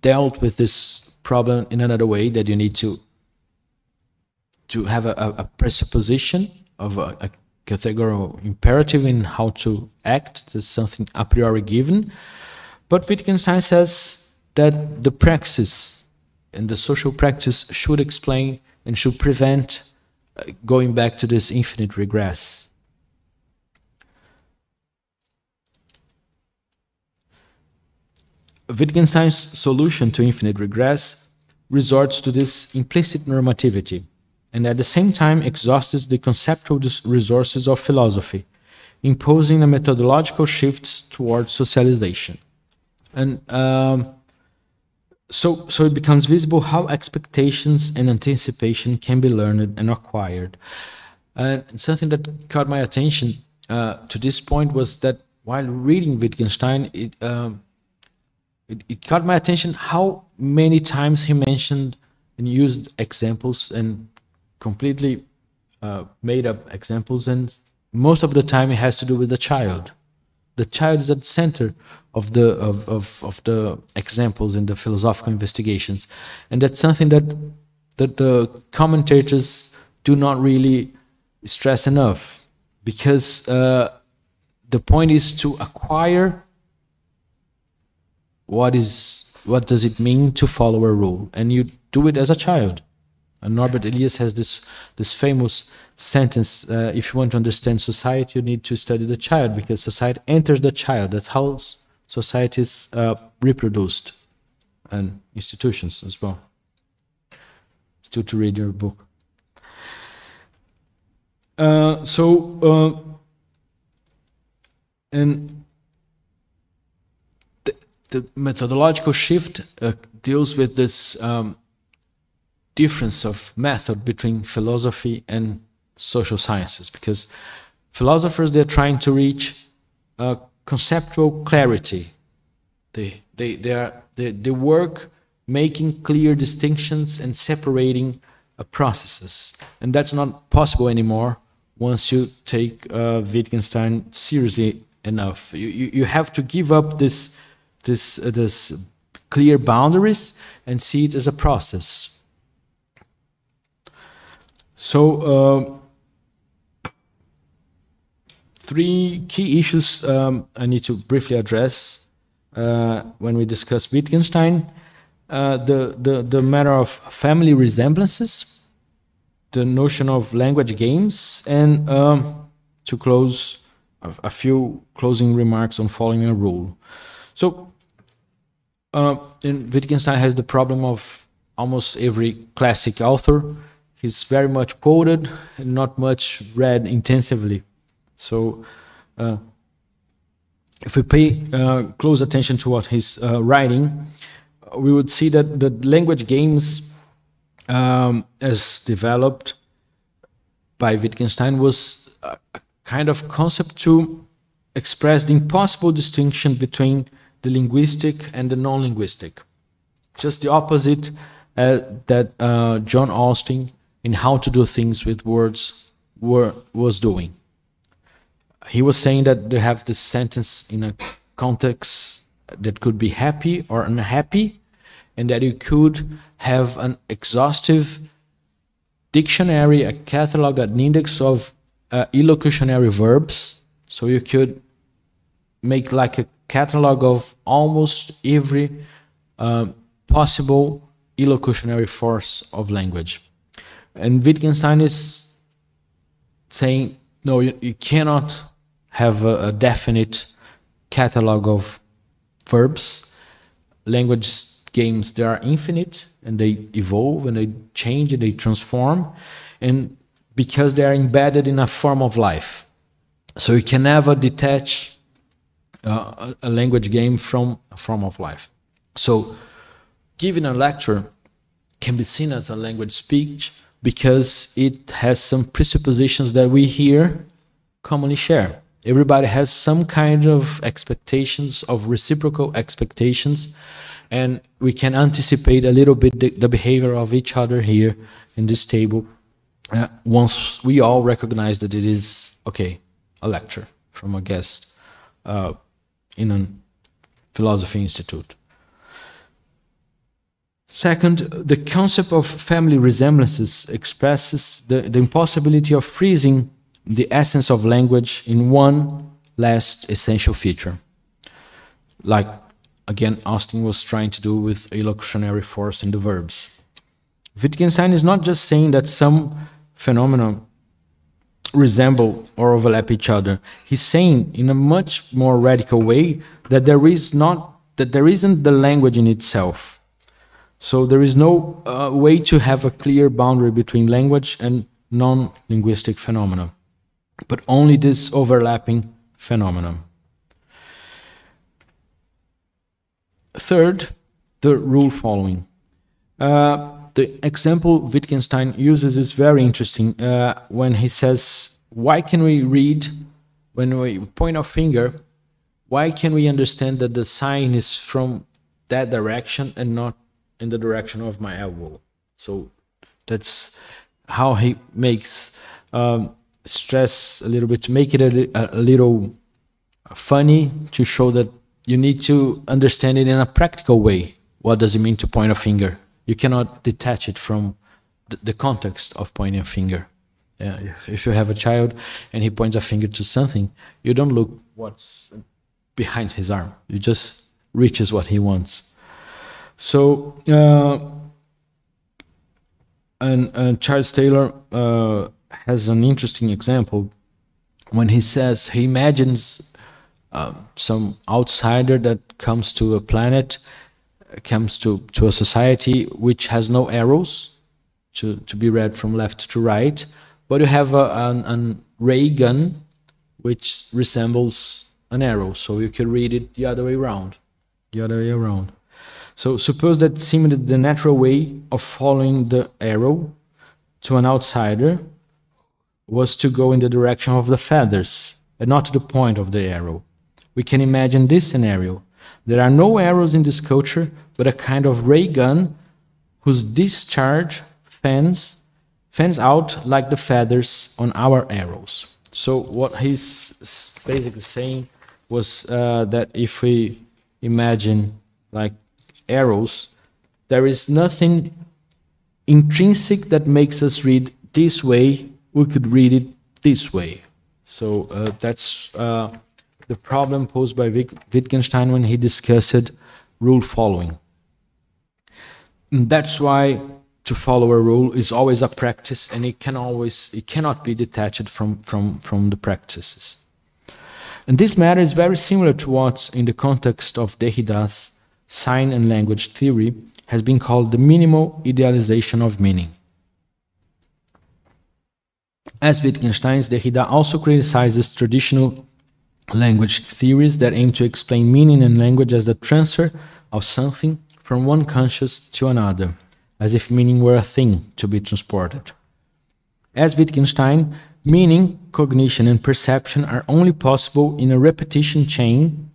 dealt with this problem in another way, that you need to have a presupposition of a categorical imperative in how to act. There's something a priori given. But Wittgenstein says that the praxis and the social practice should explain and should prevent going back to this infinite regress. Wittgenstein's solution to infinite regress resorts to this implicit normativity, and at the same time exhausts the conceptual resources of philosophy, imposing a methodological shift towards socialization. And so it becomes visible how expectations and anticipation can be learned and acquired. And something that caught my attention to this point was that while reading Wittgenstein, it caught my attention how many times he mentioned and used examples, and completely made up examples, and most of the time it has to do with the child. The child is at the center of the examples in the philosophical investigations, and that's something that the commentators do not really stress enough, because the point is to acquire what does it mean to follow a rule, and you do it as a child. And Norbert Elias has this famous sentence, if you want to understand society, you need to study the child, because society enters the child. That's how society is reproduced, and institutions as well. Still to read your book. And the methodological shift deals with this difference of method between philosophy and social sciences, because philosophers, they're trying to reach conceptual clarity. They work making clear distinctions and separating processes, and that's not possible anymore once you take Wittgenstein seriously enough. You have to give up this clear boundaries and see it as a process. So, three key issues I need to briefly address when we discuss Wittgenstein. The matter of family resemblances, the notion of language games, and to close, a few closing remarks on following a rule. So, Wittgenstein has the problem of almost every classic author. He's very much quoted and not much read intensively. So if we pay close attention to what he's writing, we would see that the language games as developed by Wittgenstein, was a kind of concept to express the impossible distinction between the linguistic and the non-linguistic. Just the opposite that John Austin, in How to Do Things with Words, was doing. He was saying that they have this sentence in a context that could be happy or unhappy, and that you could have an exhaustive dictionary, a catalog, an index of illocutionary verbs. So you could make like a catalog of almost every possible illocutionary force of language. And Wittgenstein is saying, no, you cannot have a definite catalog of verbs. Language games, they are infinite, and they evolve, and they change, and they transform, and because they are embedded in a form of life. So you can never detach a language game from a form of life. So giving a lecture can be seen as a language speech because it has some presuppositions that we here commonly share. Everybody has some kind of expectations, of reciprocal expectations, and we can anticipate a little bit the behavior of each other here in this table once we all recognize that it is, okay, a lecture from a guest in a philosophy institute. Second, the concept of family resemblances expresses the impossibility of freezing the essence of language in one last essential feature. Like, again, Austin was trying to do with illocutionary force in the verbs. Wittgenstein is not just saying that some phenomena resemble or overlap each other. He's saying in a much more radical way that there isn't the language in itself. So there is no way to have a clear boundary between language and non-linguistic phenomena, but only this overlapping phenomenon. Third, the rule following. The example Wittgenstein uses is very interesting when he says, why can we read, when we point our finger, why can we understand that the sign is from that direction and not in the direction of my elbow? So that's how he makes stress a little bit, to make it a little funny, to show that you need to understand it in a practical way. What does it mean to point a finger? You cannot detach it from the context of pointing a finger. If you have a child and he points a finger to something, you don't look what's behind his arm. You just reaches what he wants. So, and Charles Taylor has an interesting example when he says he imagines some outsider that comes to a planet, comes to a society which has no arrows to be read from left to right, but you have a ray gun which resembles an arrow, so you can read it the other way around. So suppose that seemingly the natural way of following the arrow to an outsider was to go in the direction of the feathers and not to the point of the arrow. We can imagine this scenario. There are no arrows in this culture, but a kind of ray gun whose discharge fans out like the feathers on our arrows. So what he's basically saying was that if we imagine like arrows, there is nothing intrinsic that makes us read this way. We could read it this way. So that's the problem posed by Wittgenstein when he discussed rule following. And that's why to follow a rule is always a practice, and it cannot be detached from the practices. And this matter is very similar to what, in the context of Derrida's sign and language theory, has been called the minimal idealization of meaning. As Wittgenstein's, Derrida also criticizes traditional language theories that aim to explain meaning and language as the transfer of something from one conscious to another, as if meaning were a thing to be transported. As Wittgenstein, meaning, cognition, and perception are only possible in a repetition chain,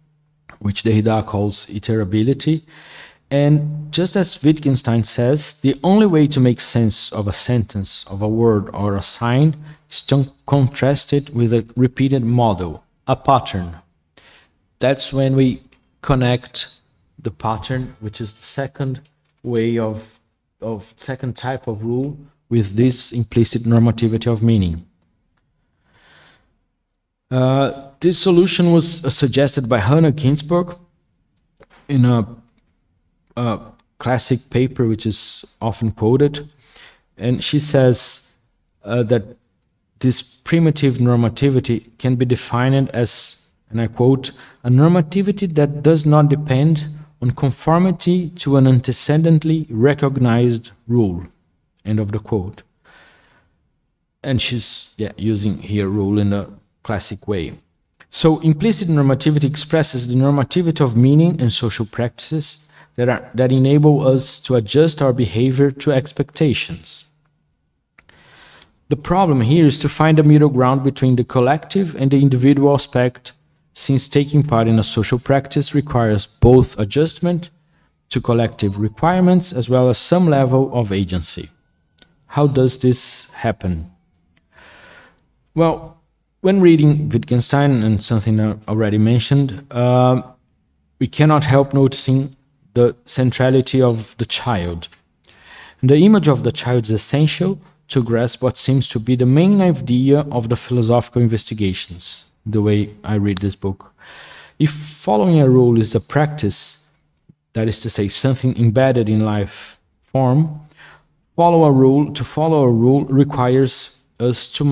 which Derrida calls iterability. And just as Wittgenstein says, the only way to make sense of a sentence, of a word, or a sign is to contrast it with a repeated model, a pattern. That's when we connect the pattern, which is the second way of second type of rule, with this implicit normativity of meaning. This solution was suggested by Hannah Ginsburg in a classic paper which is often quoted, and she says that this primitive normativity can be defined as, and I quote, a normativity that does not depend on conformity to an antecedently recognized rule, end of the quote. And she's using here rule in a classic way. So implicit normativity expresses the normativity of meaning and social practices that enable us to adjust our behavior to expectations. The problem here is to find a middle ground between the collective and the individual aspect, since taking part in a social practice requires both adjustment to collective requirements as well as some level of agency. How does this happen? Well, when reading Wittgenstein, and something I already mentioned, we cannot help noticing the centrality of the child. And the image of the child is essential to grasp what seems to be the main idea of the philosophical investigations, the way I read this book. If following a rule is a practice, that is to say, something embedded in life form, to follow a rule requires us to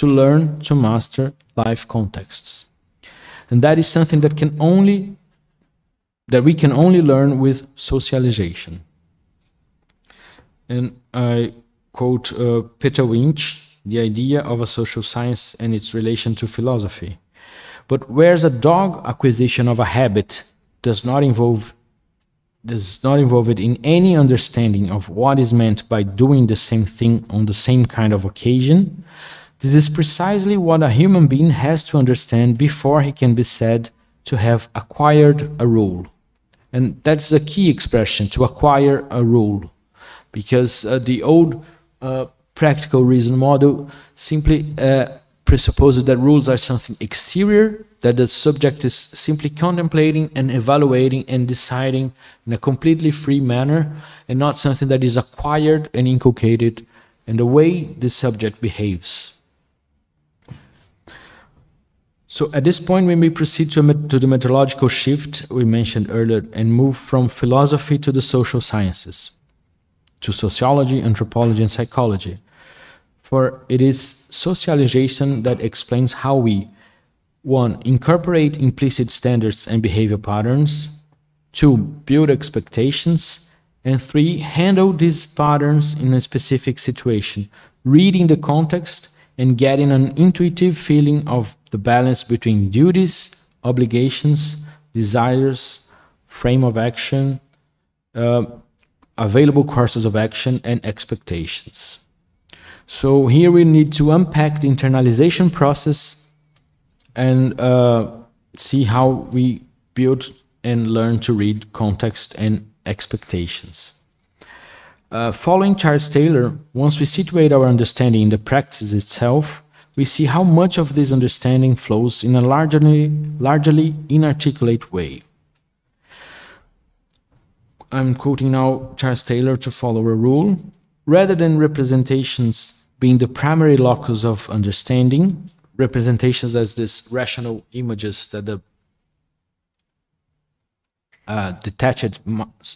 learn to master life contexts. And that is something that we can only learn with socialization. And I quote Peter Winch, the idea of a social science and its relation to philosophy. But whereas a dog acquisition of a habit does not involve it in any understanding of what is meant by doing the same thing on the same kind of occasion, this is precisely what a human being has to understand before he can be said to have acquired a rule. And that's the key expression, to acquire a rule, because the old practical reason model simply presupposes that rules are something exterior, that the subject is simply contemplating and evaluating and deciding in a completely free manner, and not something that is acquired and inculcated in the way the subject behaves. So at this point, we may proceed to the methodological shift we mentioned earlier and move from philosophy to the social sciences, to sociology, anthropology, and psychology. For it is socialization that explains how we, 1, incorporate implicit standards and behavior patterns, 2, build expectations, and 3, handle these patterns in a specific situation, reading the context and getting an intuitive feeling of the balance between duties, obligations, desires, frame of action, available courses of action, and expectations. So here we need to unpack the internalization process and see how we build and learn to read context and expectations. Following Charles Taylor, once we situate our understanding in the practice itself, we see how much of this understanding flows in a largely inarticulate way. I'm quoting now Charles Taylor to follow a rule. Rather than representations being the primary locus of understanding, representations as these rational images that the detached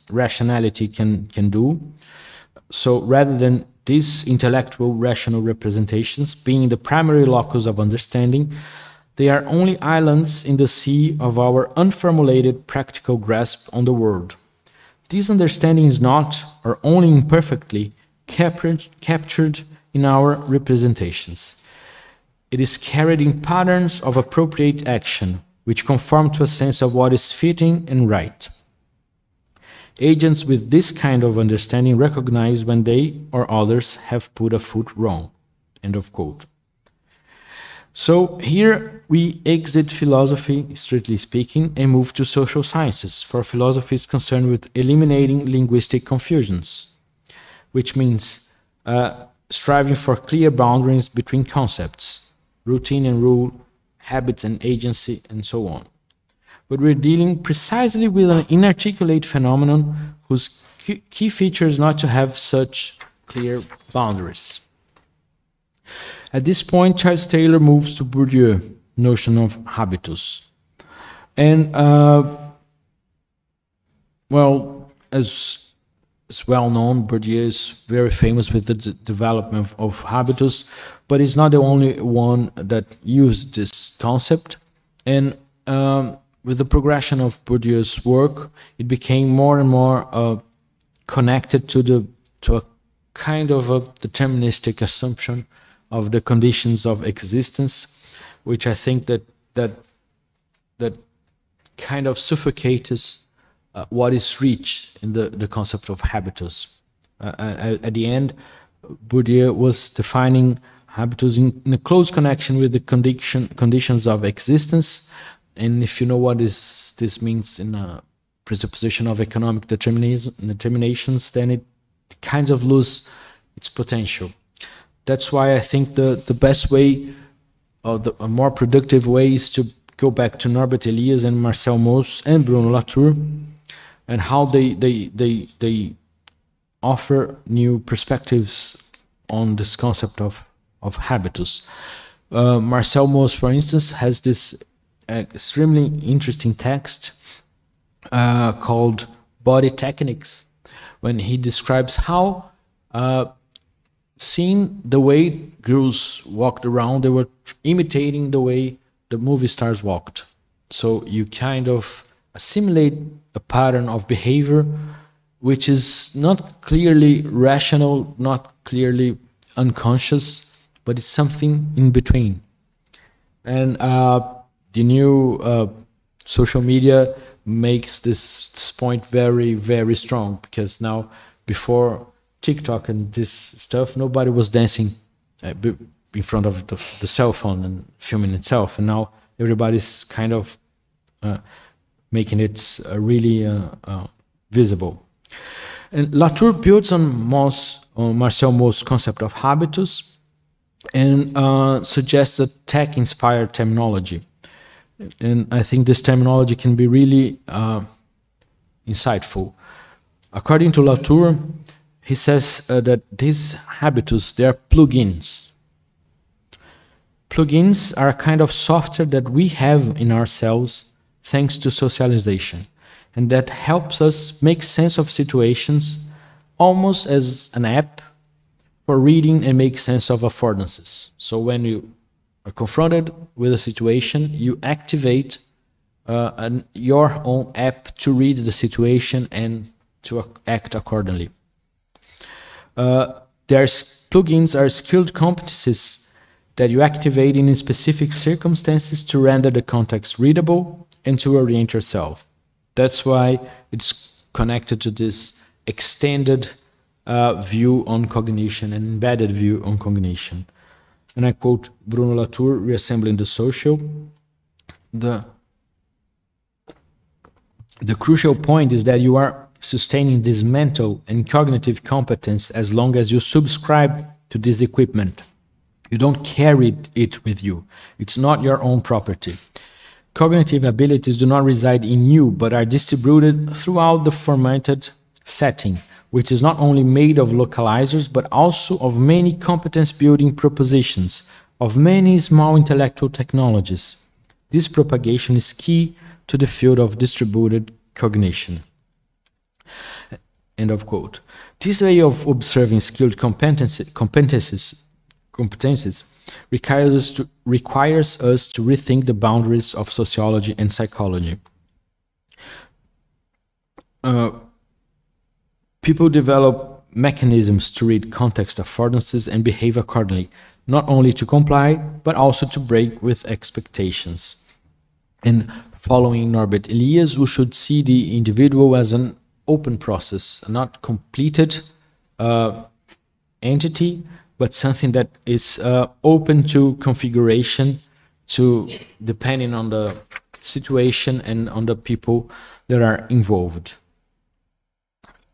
rationality can do. So rather than these intellectual rational representations being the primary locus of understanding, they are only islands in the sea of our unformulated practical grasp on the world. This understanding is not, or only imperfectly, captured in our representations. It is carried in patterns of appropriate action, which conform to a sense of what is fitting and right. Agents with this kind of understanding recognize when they or others have put a foot wrong. End of quote. So here we exit philosophy, strictly speaking, and move to social sciences, for philosophy is concerned with eliminating linguistic confusions, which means striving for clear boundaries between concepts, routine and rule, habits and agency, and so on. But we're dealing precisely with an inarticulate phenomenon whose key feature is not to have such clear boundaries. At this point, Charles Taylor moves to Bourdieu's notion of habitus. And, well, as well known, Bourdieu is very famous with the development of habitus, but he's not the only one that used this concept. And with the progression of Bourdieu's work, it became more and more connected to a kind of a deterministic assumption of the conditions of existence, which I think that kind of suffocates what is reached in the concept of habitus. At the end, Bourdieu was defining habitus in a close connection with the conditions of existence. And if you know what this means in a presupposition of economic determinations, then it kind of loses its potential. That's why I think the best way, or a more productive way, is to go back to Norbert Elias and Marcel Mauss and Bruno Latour, and how they offer new perspectives on this concept of habitus. Marcel Mauss, for instance, has this extremely interesting text called Body Techniques, when he describes how seeing the way girls walked around, they were imitating the way the movie stars walked. So you kind of assimilate a pattern of behavior which is not clearly rational, not clearly unconscious, but it's something in between. And the new social media makes this point very, very strong, because now, before TikTok and this stuff, nobody was dancing in front of the cell phone and filming itself, and now everybody's kind of making it really visible. And Latour builds on Marcel Mauss' concept of habitus and suggests a tech-inspired terminology. And I think this terminology can be really insightful. According to Latour, he says that these habitus, they are plugins. Plugins are a kind of software that we have in ourselves thanks to socialization, and that helps us make sense of situations almost as an app for reading and make sense of affordances. So when you are confronted with a situation, you activate your own app to read the situation and to act accordingly. Plugins are skilled competencies that you activate in specific circumstances to render the context readable and to orient yourself. That's why it's connected to this extended view on cognition and embedded view on cognition. And I quote Bruno Latour, Reassembling the Social. The crucial point is that you are sustaining this mental and cognitive competence as long as you subscribe to this equipment. You don't carry it with you. It's not your own property. Cognitive abilities do not reside in you, but are distributed throughout the formatted setting, which is not only made of localizers, but also of many competence-building propositions, of many small intellectual technologies. This propagation is key to the field of distributed cognition. End of quote. This way of observing skilled competencies requires us to rethink the boundaries of sociology and psychology. People develop mechanisms to read context affordances and behave accordingly, not only to comply, but also to break with expectations. And following Norbert Elias, we should see the individual as an open process, not completed entity, but something that is open to configuration, to depending on the situation and on the people that are involved.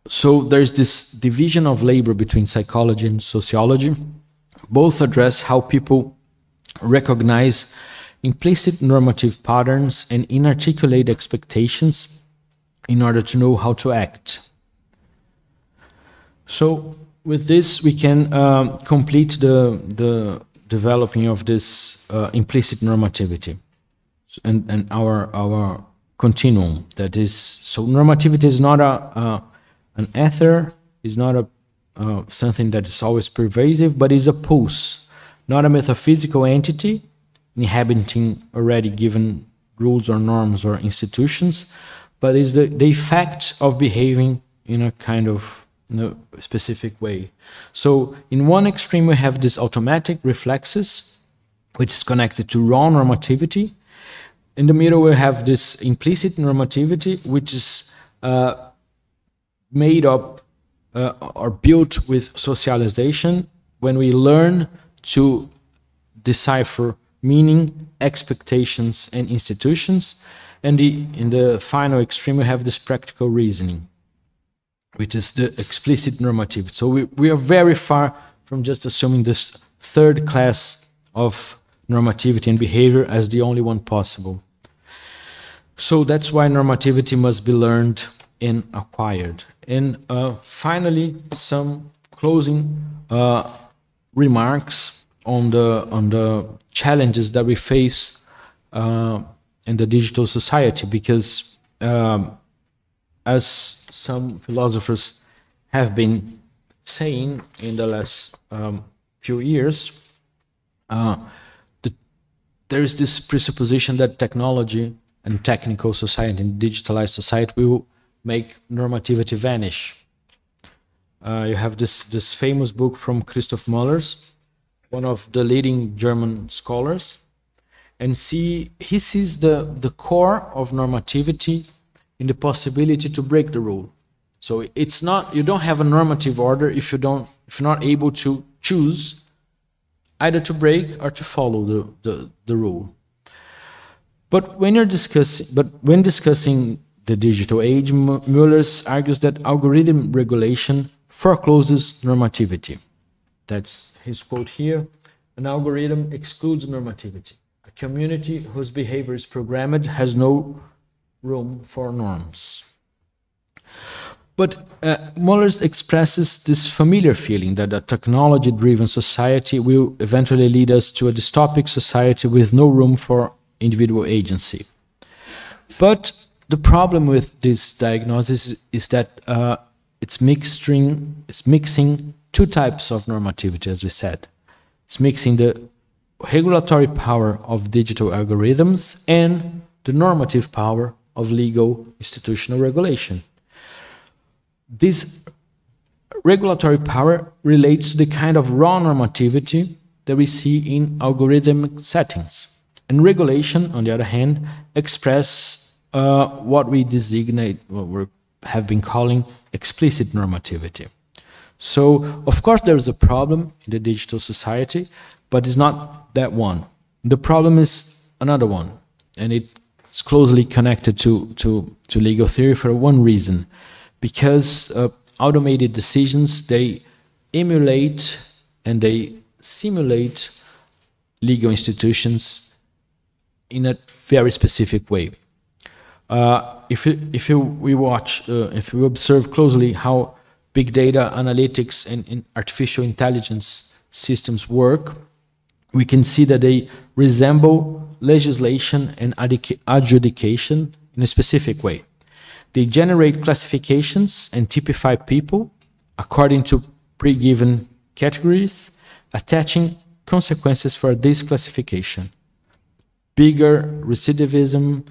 So there's this division of labor between psychology and sociology. Both address how people recognize implicit normative patterns and inarticulate expectations in order to know how to act. So with this, we can complete the developing of this implicit normativity and our continuum. That is, so normativity is not an ether, is not something that is always pervasive, but is a pulse, not a metaphysical entity inhabiting already given rules or norms or institutions, but is the effect of behaving in a kind of specific way. So in one extreme we have this automatic reflexes, which is connected to raw normativity. In the middle we have this implicit normativity, which is made up or built with socialization, when we learn to decipher meaning, expectations, and institutions. And in the final extreme, we have this practical reasoning, which is the explicit normativity. So we are very far from just assuming this third class of normativity and behavior as the only one possible. So that's why normativity must be learned and acquired. And finally, some closing remarks on the challenges that we face in the digital society, because as some philosophers have been saying in the last few years, there is this presupposition that technology and technical society and digitalized society will make normativity vanish. You have this famous book from Christoph Mullers, one of the leading German scholars, and he sees the core of normativity in the possibility to break the rule. So it's not, you don't have a normative order if you're not able to choose either to break or to follow the rule. But when discussing the digital age, Mullers argues that algorithm regulation forecloses normativity. That's his quote here. An algorithm excludes normativity. A community whose behavior is programmed has no room for norms. But Mullers expresses this familiar feeling that a technology-driven society will eventually lead us to a dystopic society with no room for individual agency. But the problem with this diagnosis is that it's mixing two types of normativity, as we said. It's mixing the regulatory power of digital algorithms and the normative power of legal institutional regulation. This regulatory power relates to the kind of raw normativity that we see in algorithmic settings. And regulation, on the other hand, express what we designate, what we have been calling explicit normativity. So, of course, there is a problem in the digital society, but it's not that one. The problem is another one, and it's closely connected to legal theory for one reason. Because automated decisions, they emulate and they simulate legal institutions in a very specific way. If we observe closely how big data analytics and artificial intelligence systems work, we can see that they resemble legislation and adjudication in a specific way. They generate classifications and typify people according to pre-given categories, attaching consequences for this classification. Bigger recidivism,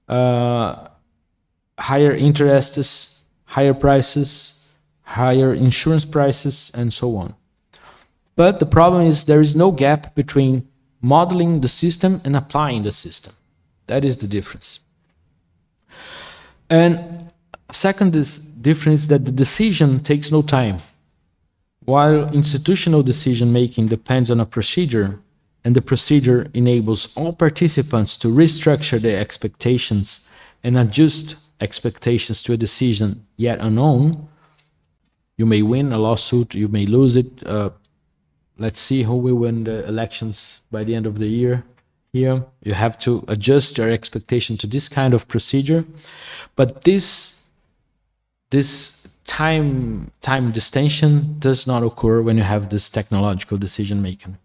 higher interests, higher prices, higher insurance prices, and so on. But the problem is there is no gap between modeling the system and applying the system. That is the difference. And Second is difference is that the decision takes no time. While institutional decision making depends on a procedure, and the procedure enables all participants to restructure their expectations and adjust expectations to a decision yet unknown, you may win a lawsuit, you may lose it. Let's see who will win the elections by the end of the year. Here, you have to adjust your expectation to this kind of procedure. But this time distinction does not occur when you have this technological decision making.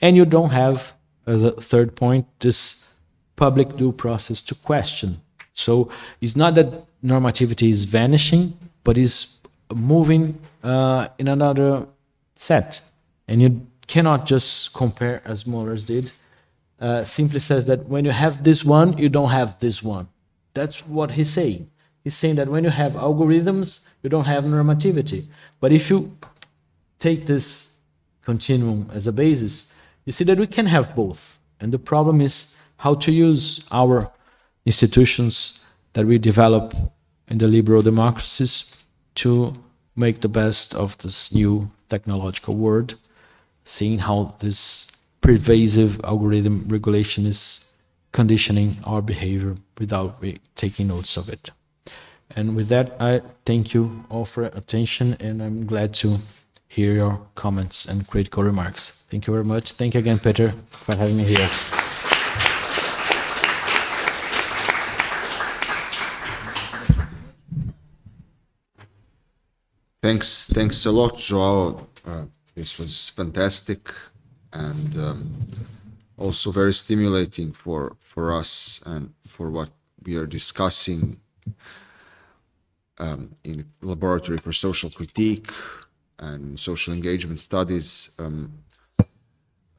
And you don't have, as a third point, this public due process to question. So it's not that normativity is vanishing, but is moving in another set. And you cannot just compare, as Mollers did, simply says that when you have this one, you don't have this one. That's what he's saying. He's saying that when you have algorithms, you don't have normativity. But if you take this continuum as a basis, you see that we can have both. And the problem is how to use our institutions that we develop in the liberal democracies to make the best of this new technological world, seeing how this pervasive algorithm regulation is conditioning our behavior without taking notes of it. And with that, I thank you all for attention, and I'm glad to hear your comments and critical remarks. Thank you very much. Thank you again, Peter, for having me here. Thanks a lot, João. This was fantastic and also very stimulating for us and for what we are discussing in the Laboratory for Social Critique and Social Engagement Studies.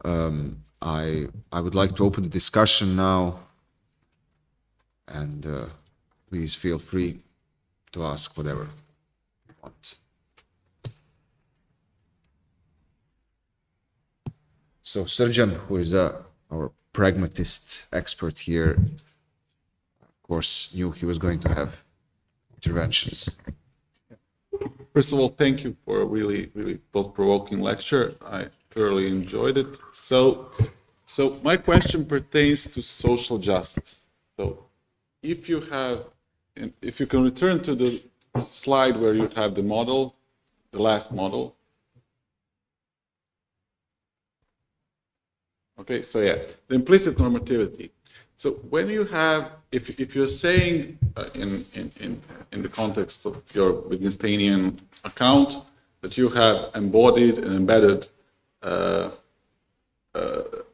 I would like to open the discussion now, and please feel free to ask whatever you want. So Srdjan, who is our pragmatist expert here, of course, knew he was going to have interventions. First of all, thank you for a really, really thought-provoking lecture. I thoroughly enjoyed it. So my question pertains to social justice. So if you can return to the slide where you have the model, the last model. Okay, so yeah, the implicit normativity. So when you have, if you're saying in the context of your Wittgensteinian account that you have embodied and embedded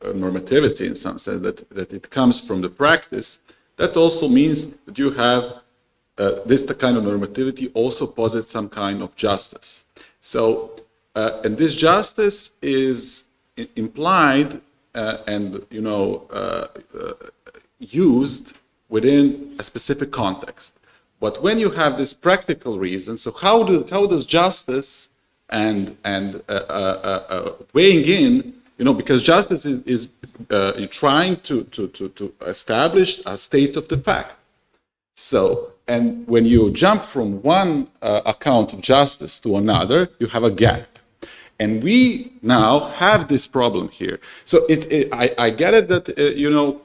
normativity in some sense, that it comes from the practice, that also means that you have this kind of normativity also posits some kind of justice. So, and this justice is implied and used within a specific context. But when you have this practical reason, so how does justice and weighing in, because justice is trying to establish a state of the fact. So, and when you jump from one account of justice to another, you have a gap. And we now have this problem here. So I get it that,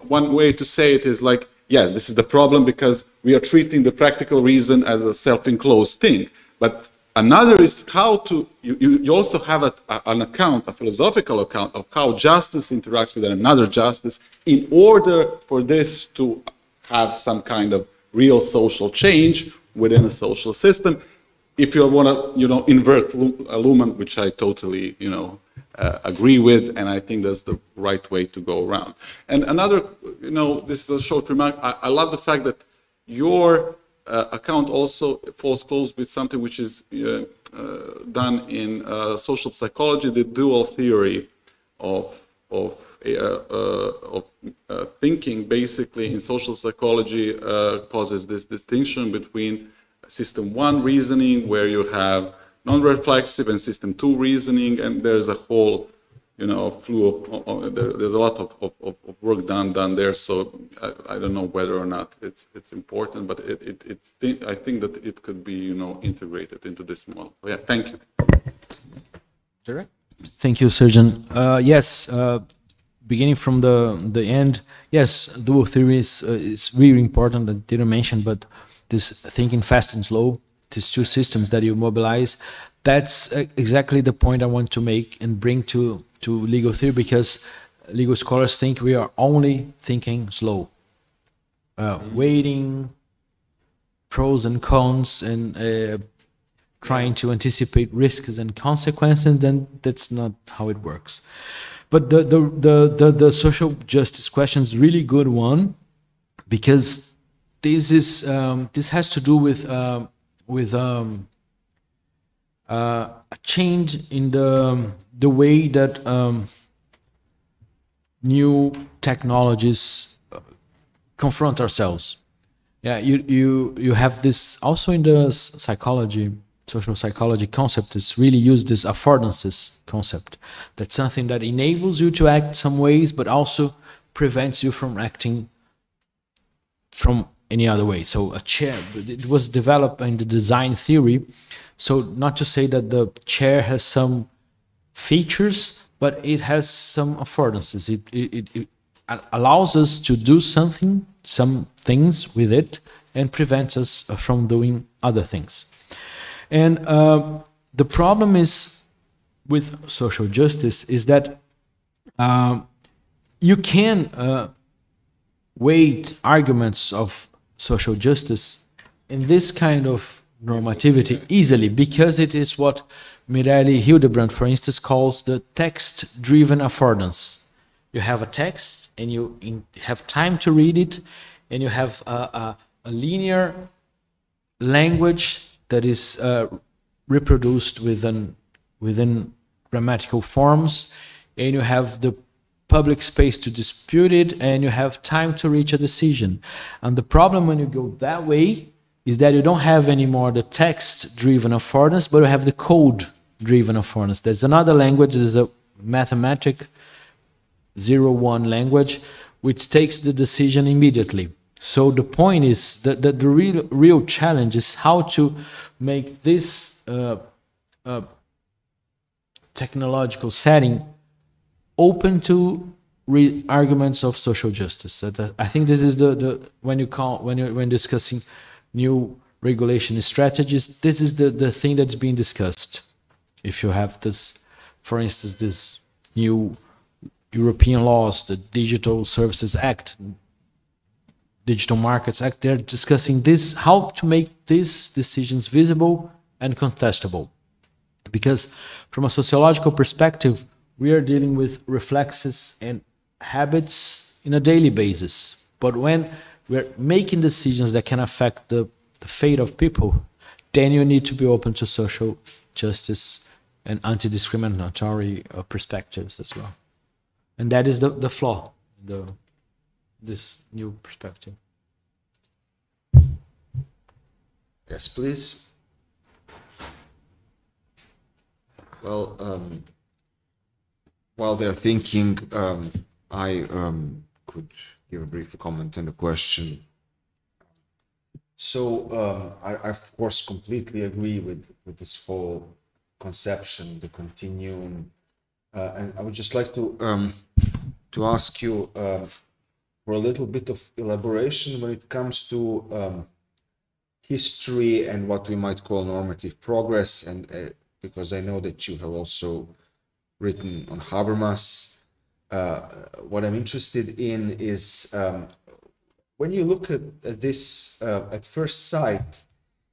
one way to say it is like, yes, this is the problem because we are treating the practical reason as a self-enclosed thing. But another is how to, you also have an account, a philosophical account of how justice interacts with another justice in order for this to have some kind of real social change within a social system. If you want to, invert Luhmann, which I totally, agree with, and I think that's the right way to go around. And another, this is a short remark. I love the fact that your account also falls close with something which is done in social psychology, the dual theory of thinking. Basically, in social psychology, poses this distinction between System 1 reasoning, where you have non-reflexive, and System 2 reasoning, and there's a whole you know, there's a lot of work done there. So I don't know whether or not it's important, but I think that it could be, you know, integrated into this model. So yeah, thank you. Direct. Thank you, Surgeon. Yes, beginning from the end, yes, dual theory is really important. I didn't mention, but this thinking fast and slow, these two systems that you mobilize, that's exactly the point I want to make and bring to legal theory, because legal scholars think we are only thinking slow, weighting pros and cons and trying to anticipate risks and consequences. Then that's not how it works. But the social justice question is really good one, because this is this has to do with a change in the way that new technologies confront ourselves. Yeah, you have this also in the psychology, social psychology concept. It's really used this affordances concept. That's something that enables you to act some ways, but also prevents you from acting from any other way. So a chair, it was developed in the design theory. So not to say that the chair has some features, but it has some affordances. It allows us to do something, some things with it, and prevents us from doing other things. And the problem is with social justice is that you can weight arguments of social justice in this kind of normativity easily, because it is what Mireille Hildebrand, for instance, calls the text-driven affordance. You have a text and you have time to read it, and you have a linear language that is reproduced within grammatical forms, and you have the public space to dispute it, and you have time to reach a decision. And the problem when you go that way is that you don't have anymore the text-driven affordance, but you have the code-driven affordance. There's another language, there's a mathematic 0-1 language, which takes the decision immediately. So the point is that the real challenge is how to make this technological setting open to arguments of social justice. I think this is when discussing new regulation strategies, this is the thing that's being discussed. If you have this, for instance, this new European laws, the Digital Services Act, Digital Markets Act, they're discussing this, how to make these decisions visible and contestable. Because from a sociological perspective, we are dealing with reflexes and habits in a daily basis. But when we're making decisions that can affect the fate of people, then you need to be open to social justice and anti-discriminatory perspectives as well. And that is the flaw, this new perspective. Yes, please. Well, while they're thinking, I could give a brief comment on the question. So I of course completely agree with this whole conception, the continuum, and I would just like to ask you for a little bit of elaboration when it comes to history and what we might call normative progress, and because I know that you have also written on Habermas. What I'm interested in is when you look at this at first sight,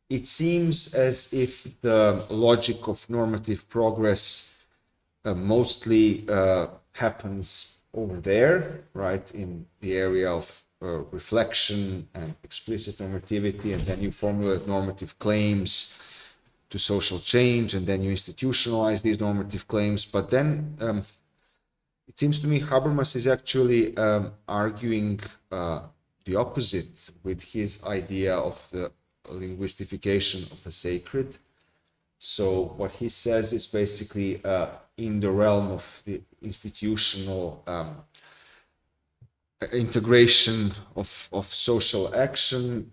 it seems as if the logic of normative progress mostly happens over there, right, in the area of reflection and explicit normativity, and then you formulate normative claims to social change, and then you institutionalize these normative claims. But then it seems to me Habermas is actually arguing the opposite with his idea of the linguistification of the sacred. So what he says is basically in the realm of the institutional integration of social action,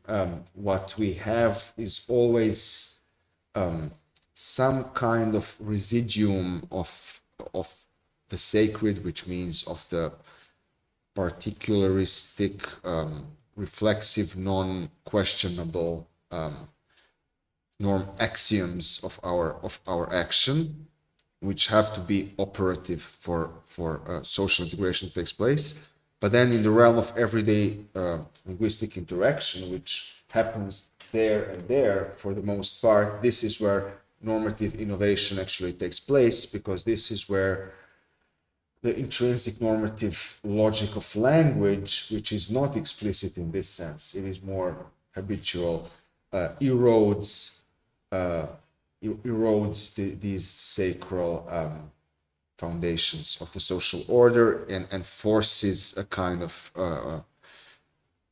what we have is always some kind of residuum of the sacred, which means of the particularistic, reflexive, non-questionable norm axioms of our action, which have to be operative for social integration to take place. But then in the realm of everyday linguistic interaction, which happens there and there for the most part, this is where normative innovation actually takes place, because this is where the intrinsic normative logic of language, which is not explicit in this sense, it is more habitual, erodes these sacral foundations of the social order and forces a kind of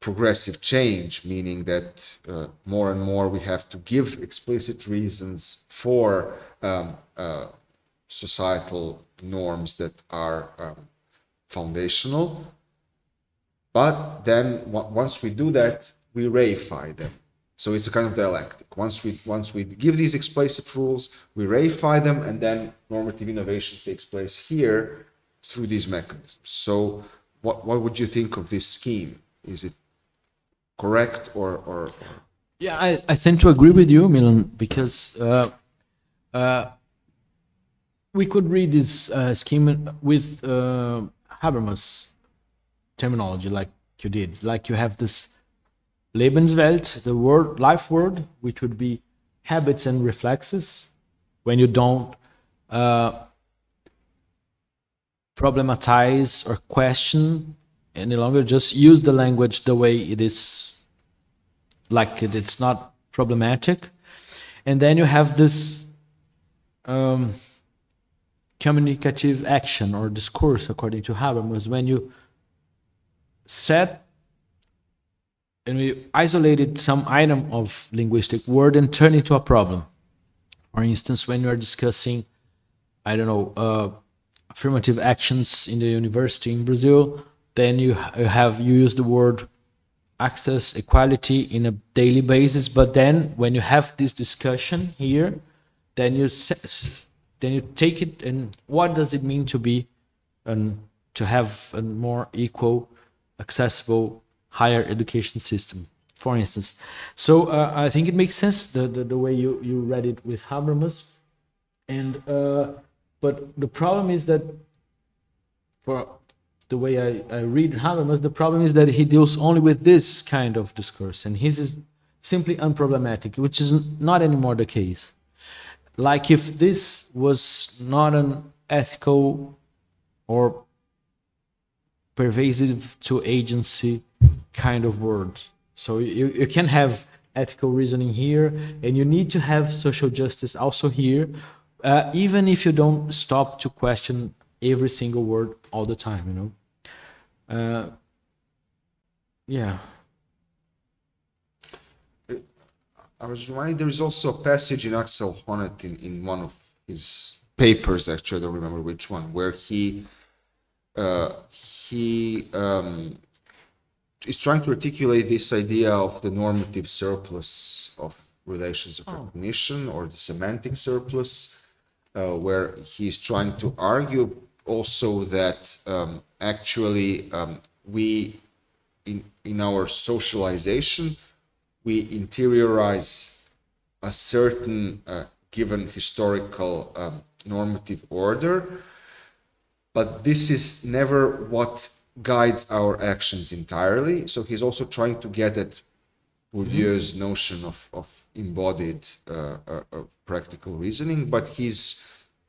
progressive change, meaning that more and more we have to give explicit reasons for societal norms that are foundational. But then once we do that, we reify them. So it's a kind of dialectic. Once we give these explicit rules, we reify them, and then normative innovation takes place here through these mechanisms. So what would you think of this scheme? Is it correct or... Yeah, I tend to agree with you, Milan, because we could read this scheme with Habermas terminology, like you did. Like you have this Lebenswelt, the word, life word, which would be habits and reflexes. When you don't problematize or question any longer, just use the language the way it is, like it's not problematic. And then you have this communicative action or discourse, according to Habermas, when you set and we isolated some item of linguistic word and turn it into a problem. For instance, when you are discussing, I don't know, affirmative actions in the university in Brazil, then you use the word access, equality in a daily basis. But then when you have this discussion here, then you take it and what does it mean to be to have a more equal, accessible, higher education system, for instance. So I think it makes sense the way you read it with Habermas, and but the problem is that for the way I read Habermas, the problem is that he deals only with this kind of discourse, and his is simply unproblematic, which is not anymore the case. Like if this was not an ethical or pervasive to agency kind of word. So you can have ethical reasoning here, and you need to have social justice also here, even if you don't stop to question every single word all the time, you know. Yeah. I was reminded there is also a passage in Axel Honneth in one of his papers, actually, I don't remember which one, where he is trying to articulate this idea of the normative surplus of relations of recognition, or the semantic surplus, where he's trying to argue also that actually we, in our socialization, we interiorize a certain given historical normative order, but this is never what guides our actions entirely. So he's also trying to get at Bourdieu's notion of embodied practical reasoning, but he's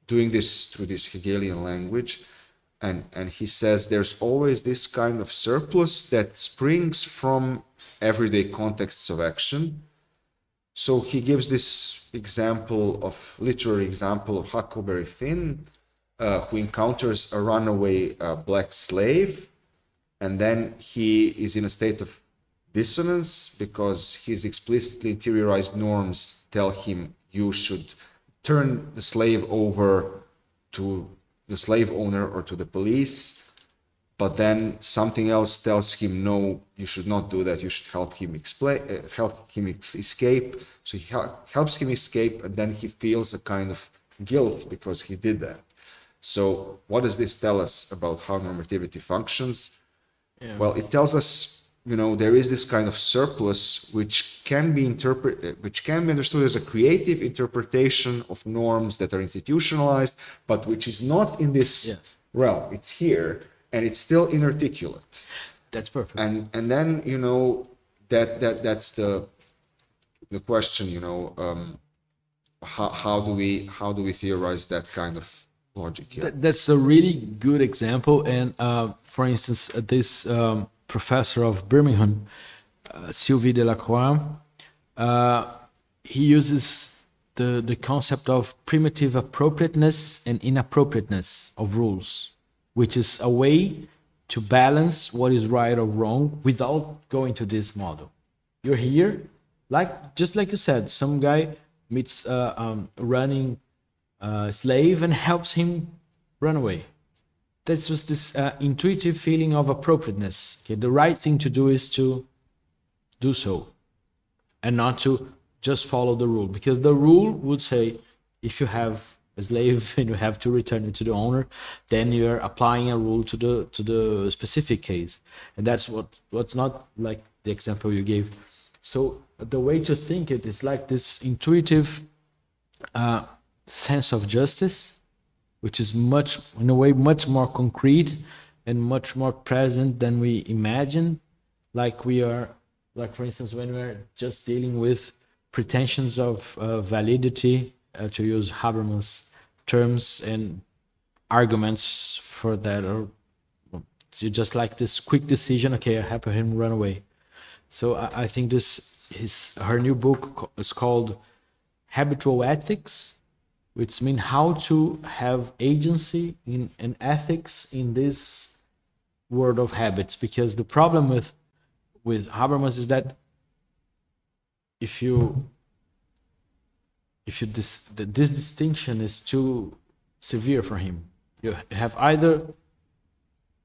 doing this through this Hegelian language, and he says there's always this kind of surplus that springs from everyday contexts of action. So he gives this literary example of Huckleberry Finn, who encounters a runaway black slave, and then he is in a state of dissonance because his explicitly interiorized norms tell him you should turn the slave over to the slave owner or to the police, but then something else tells him, no, you should not do that, you should help him escape. So he helps him escape, and then he feels a kind of guilt because he did that. So what does this tell us about how normativity functions? Yeah. Well, it tells us, there is this kind of surplus which can be understood as a creative interpretation of norms that are institutionalized, but which is not in this realm. It's here, and it's still inarticulate. That's perfect. And then that's the question. How do we theorize that kind of logic here? That's a really good example. And for instance, this professor of Birmingham, Sylvie Delacroix, he uses the concept of primitive appropriateness and inappropriateness of rules, which is a way to balance what is right or wrong without going to this model. You're here, just like you said, some guy meets a running slave and helps him run away. That's just this intuitive feeling of appropriateness. Okay, the right thing to do is to do so, and not to just follow the rule, because the rule would say if you have a slave and you have to return it to the owner, then you're applying a rule to the specific case, and that's what's not like the example you gave. So the way to think it is like this intuitive sense of justice, which is in a way much more concrete and much more present than we imagine. Like for instance, when we're just dealing with pretensions of validity, to use Habermas terms, and arguments for that, or you just like this quick decision, okay, I help him run away. So I think her new book is called Habitual Ethics, which means how to have agency and ethics in this world of habits. Because the problem with Habermas is that this distinction is too severe for him. You have either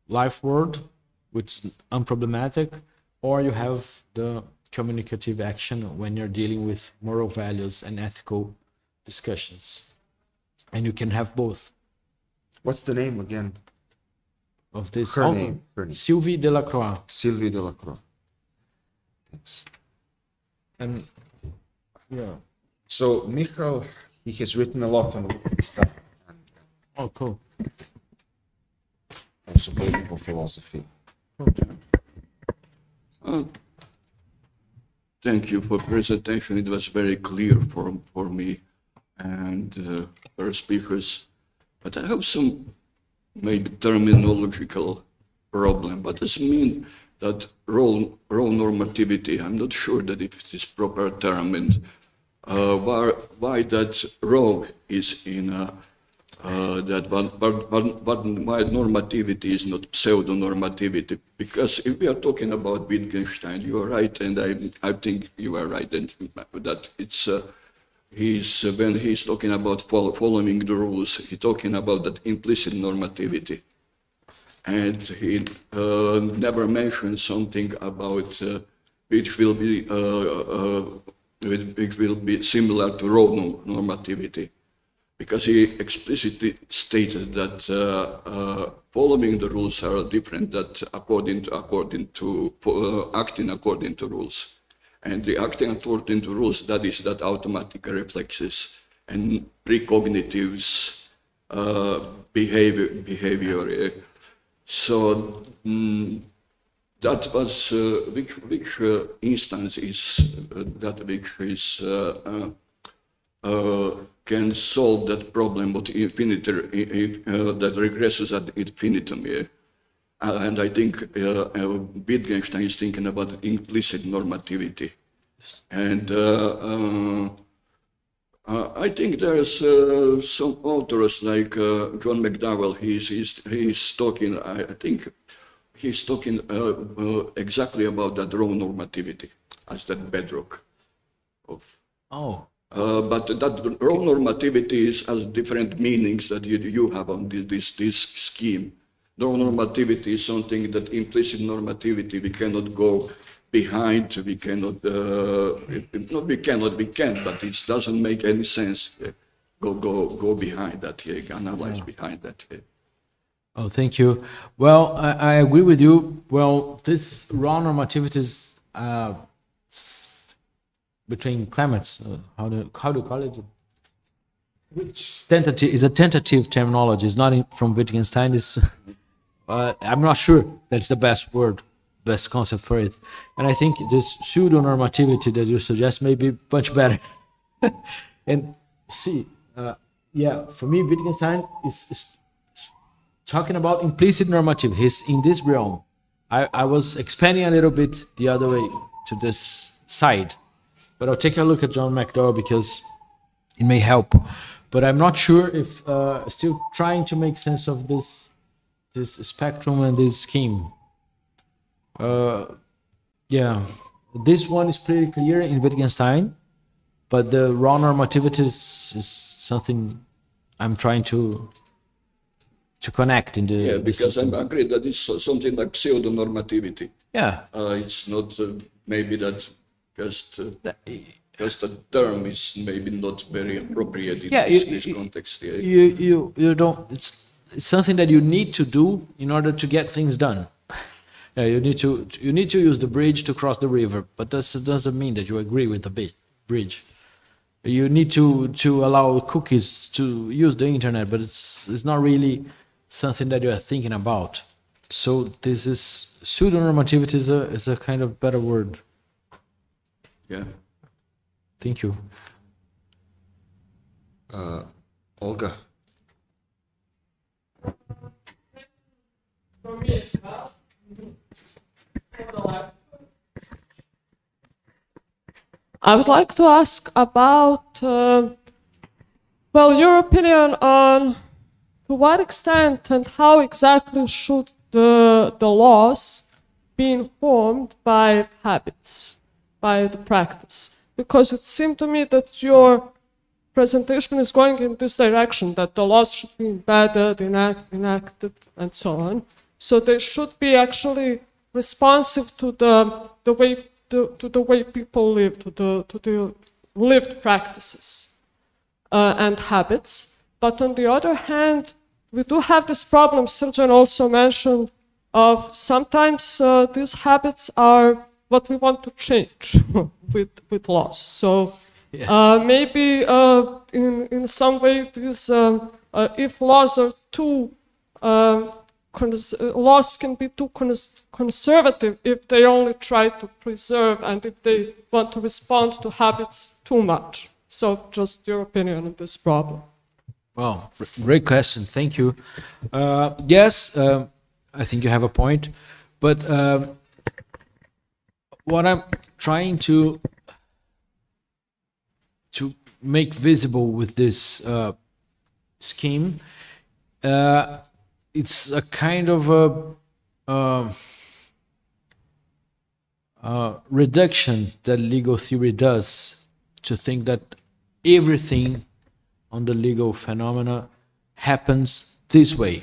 life world, which is unproblematic, or you have the communicative action when you're dealing with moral values and ethical discussions. And you can have both. What's the name again? Of this Her author? name. Sylvie Delacroix. Sylvie Delacroix. Thanks. And yeah. So Michal, he has written a lot on Wittgenstein. Oh, cool. Also political philosophy. Thank you for presentation. It was very clear for me and our speakers. But I have some maybe terminological problem. What does it mean that raw normativity? I'm not sure that if it is proper term, and why that raw is in that, but why normativity is not pseudo-normativity? Because if we are talking about Wittgenstein, you are right, and I think you are right, and that it's when he's talking about following the rules, he's talking about that implicit normativity, and he never mentioned something about which will be similar to raw normativity. Because he explicitly stated that following the rules are different, that according to acting according to rules, and the acting according to rules, that is that automatic reflexes and precognitives behavior. So that was which instance is that which is. Can solve that problem of infinity that regresses at infinitum. And I think Wittgenstein is thinking about implicit normativity. And I think there's some authors like John McDowell. He's talking. I think he's talking exactly about that raw normativity as that bedrock of. Oh. But that raw normativity has different meanings that you have on this scheme. Raw normativity is something that implicit normativity we cannot go behind. We cannot, not we cannot, we can, but it doesn't make any sense. Go behind that, analyze behind that. Oh, thank you. Well, I agree with you. Well, this raw normativity is between Clements, how do you call it? Which tentative is a tentative terminology. It's not from Wittgenstein. It's I'm not sure that's the best word, best concept for it. And I think this pseudo normativity that you suggest may be much better. And see, yeah, for me, Wittgenstein is talking about implicit normativity. He's in this realm. I was expanding a little bit the other way to this side. But I'll take a look at John McDowell because it may help. But I'm not sure if still trying to make sense of this spectrum and this scheme. Yeah, this one is pretty clear in Wittgenstein, but the raw normativity is something I'm trying to connect in the because system. I agree that it's something like pseudo normativity. Yeah, it's not maybe that just the term is maybe not very appropriate in this context. You don't. It's something that you need to do in order to get things done. Yeah, you need to use the bridge to cross the river, but that doesn't mean that you agree with the bridge. You need to allow cookies to use the internet, but it's not really something that you are thinking about. So this is pseudo-normativity is a kind of better word. Yeah. Thank you. Olga. For me as well. I would like to ask about, well, your opinion on to what extent and how exactly should the laws be informed by habits, by the practice? Because it seemed to me that your presentation is going in this direction, that the laws should be embedded, enacted, and so on. So they should be actually responsive to the way people live, to the lived practices and habits. But on the other hand, we do have this problem Sirjan also mentioned of sometimes these habits are what we want to change with laws. So maybe in some way these if laws are too laws can be too conservative if they only try to preserve and if they want to respond to habits too much. So just your opinion on this problem. Well, great question. Thank you. Yes, I think you have a point. But what I'm trying to make visible with this scheme, it's a kind of a reduction that legal theory does to think that everything on the legal phenomena happens this way.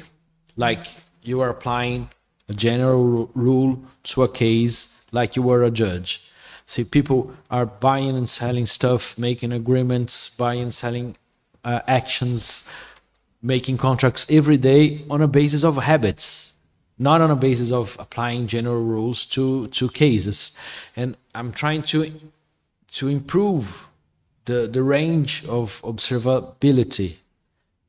Like you are applying a general rule to a case like you were a judge. See, people are buying and selling stuff, making agreements, buying and selling actions, making contracts every day on a basis of habits, not on a basis of applying general rules to cases. And I'm trying to improve the range of observability,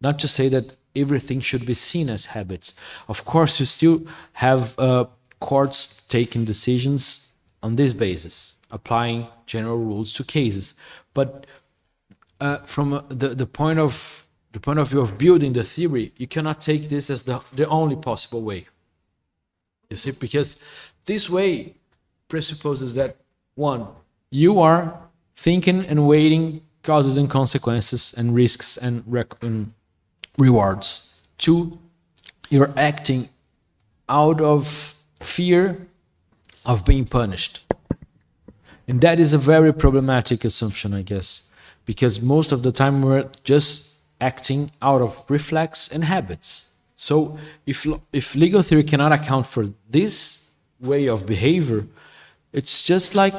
not to say that everything should be seen as habits. Of course, you still have courts taking decisions on this basis, applying general rules to cases. But from the point of view of building the theory, you cannot take this as the only possible way. You see, because this way presupposes that, one, you are thinking and weighing causes and consequences and risks and rewards. Two, you're acting out of fear of being punished. And that is a very problematic assumption, I guess, because most of the time we're just acting out of reflex and habits. So if legal theory cannot account for this way of behavior, it's just like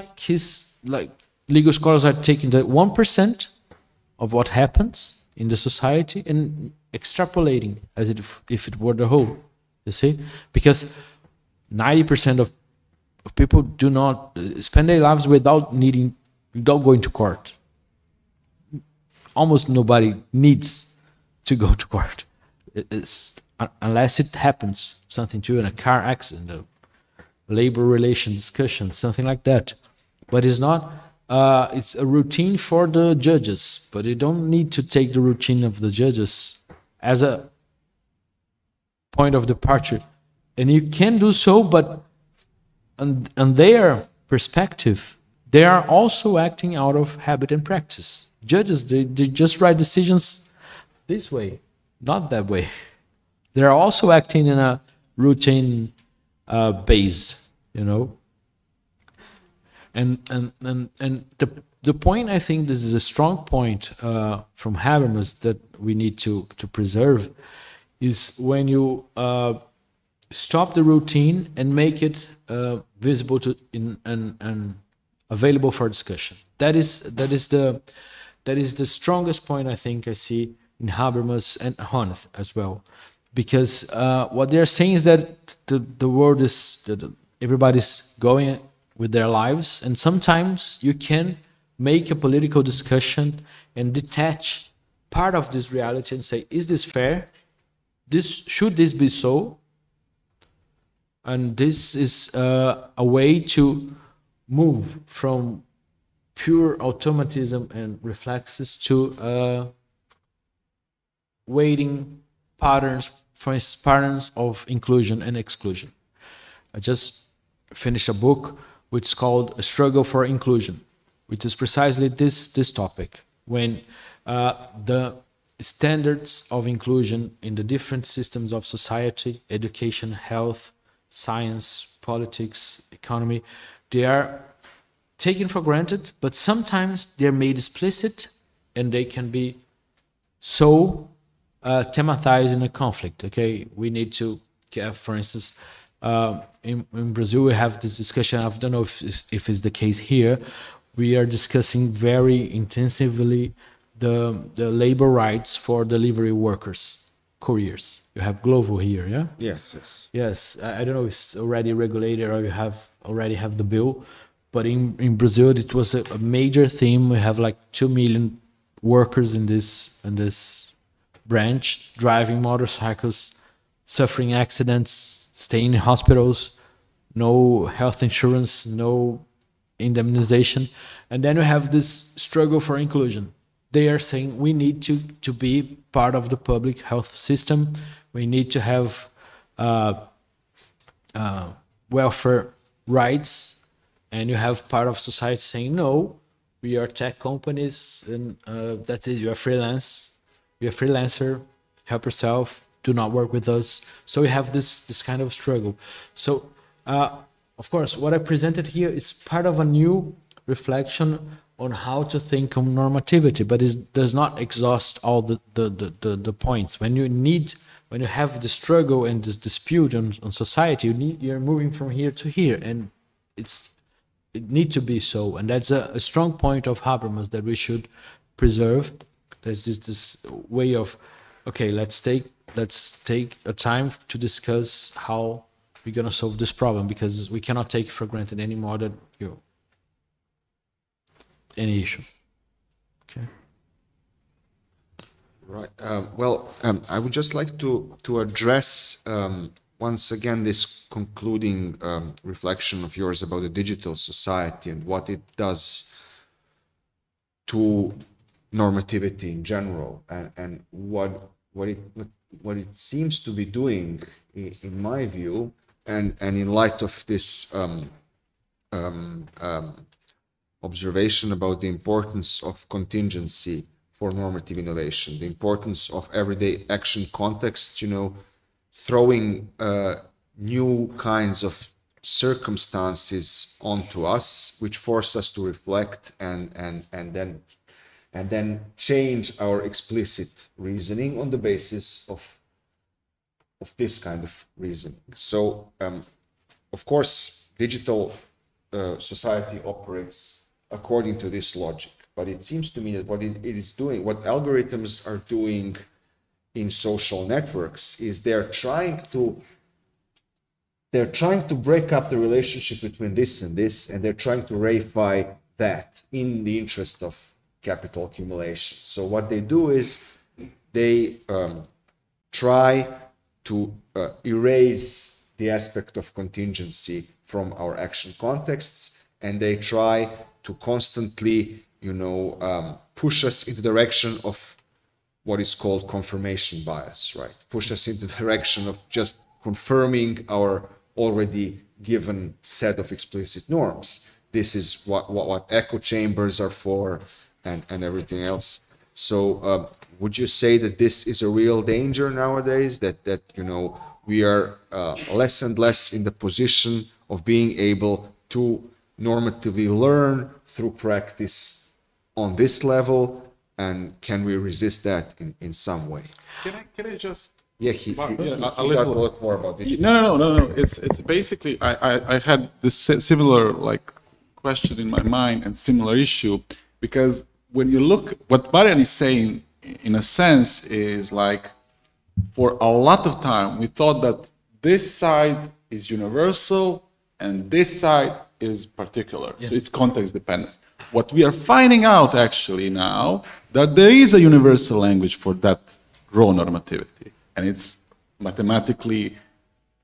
legal scholars are taking the 1% of what happens in the society and extrapolating as if it were the whole. You see, because 90% of people do not spend their lives without going to court. Almost nobody needs to go to court. Unless it happens, something to you in a car accident, a labor relation discussion, something like that. But it's not, it's a routine for the judges, but you don't need to take the routine of the judges as a point of departure. And you can do so, but on their perspective, they are also acting out of habit and practice. Judges, they just write decisions this way, not that way. They're also acting in a routine base, you know. And the point, I think this is a strong point from Habermas that we need to preserve, is when you stop the routine and make it visible to and available for discussion. That is the strongest point I think I see in Habermas and Honneth as well, because what they're saying is that the world is everybody's going with their lives, and sometimes you can make a political discussion and detach part of this reality and say, is this fair? Should this be so? And this is a way to move from pure automatism and reflexes to weighting patterns, for instance, patterns of inclusion and exclusion. I just finished a book which is called A Struggle for Inclusion, which is precisely this topic, when the standards of inclusion in the different systems of society, education, health, science, politics, economy, they are taken for granted, but sometimes they're made explicit and they can be so thematized in a conflict. Okay, we need to have, for instance, in Brazil we have this discussion, I don't know if it's the case here, we are discussing very intensively the labor rights for delivery workers, couriers. You have Glovo here, yeah? Yes. I don't know if it's already regulated or you already have the bill, but in Brazil it was a major theme. We have like 2 million workers in this branch, driving motorcycles, suffering accidents, staying in hospitals, no health insurance, no indemnization. And then we have this struggle for inclusion. They are saying we need to be part of the public health system. We need to have welfare rights. And you have part of society saying, no, we are tech companies, and that's it, you're freelance. You're a freelancer, help yourself, do not work with us. So we have this kind of struggle. So, of course, what I presented here is part of a new reflection on how to think on normativity, but it does not exhaust all the points. When you have the struggle and this dispute on society, you're moving from here to here, and it needs to be so. And that's a strong point of Habermas that we should preserve. There's this way of, okay, let's take a time to discuss how we're gonna solve this problem, because we cannot take it for granted anymore that any issue. Okay. Right. I would just like to address once again this concluding reflection of yours about the digital society and what it does to normativity in general, and what it seems to be doing, in my view, and in light of this observation about the importance of contingency for normative innovation, the importance of everyday action context, throwing new kinds of circumstances onto us, which force us to reflect and then and then change our explicit reasoning on the basis of this kind of reasoning. So, of course, digital society operates according to this logic, but it seems to me that what it is doing, what algorithms are doing in social networks, is they're trying to break up the relationship between this and this, and they're trying to reify that in the interest of capital accumulation. So what they do is they try to erase the aspect of contingency from our action contexts, and they try to constantly, push us in the direction of what is called confirmation bias, right? Push us in the direction of just confirming our already given set of explicit norms. This is what echo chambers are for, and everything else. So would you say that this is a real danger nowadays, that we are less and less in the position of being able to normatively learn through practice on this level, and can we resist that in some way? Can I just... Yeah, he does a little- lot more about digital. No. It's basically, I had this similar question in my mind and similar issue, because when you look, what Marian is saying in a sense is for a lot of time we thought that this side is universal and this side is particular. Yes. So it's context dependent. What we are finding out actually now, that there is a universal language for that raw normativity, and it's mathematically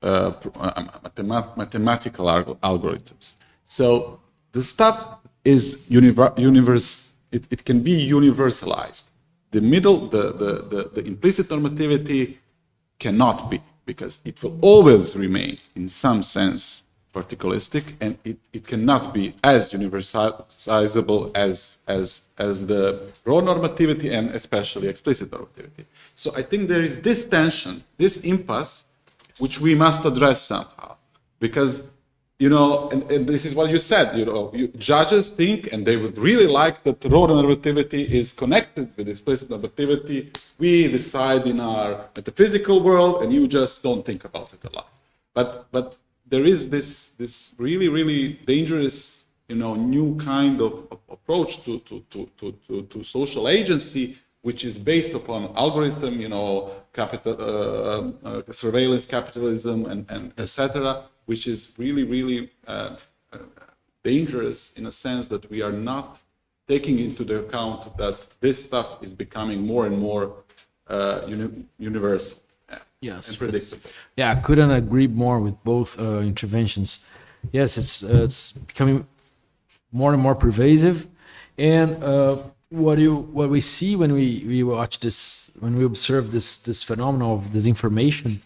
mathematical algorithms. So the stuff is it can be universalized. The implicit normativity cannot be, because it will always remain in some sense particularistic, and it cannot be as universalizable as the raw normativity, and especially explicit normativity. So I think there is this tension, this impasse, which we must address somehow, because and this is what you said, judges think, and they would really like that raw normativity is connected with explicit normativity. We decide in our metaphysical world, and you just don't think about it a lot. But there is this really, really dangerous, new kind of approach to social agency, which is based upon algorithm, surveillance capitalism, and etc., which is really, really dangerous in a sense that we are not taking into the account that this stuff is becoming more and more universal. Yes, and predictable. Yeah, I couldn't agree more with both interventions. Yes, it's becoming more and more pervasive, and what we see when we watch this, when we observe this phenomenon of disinformation,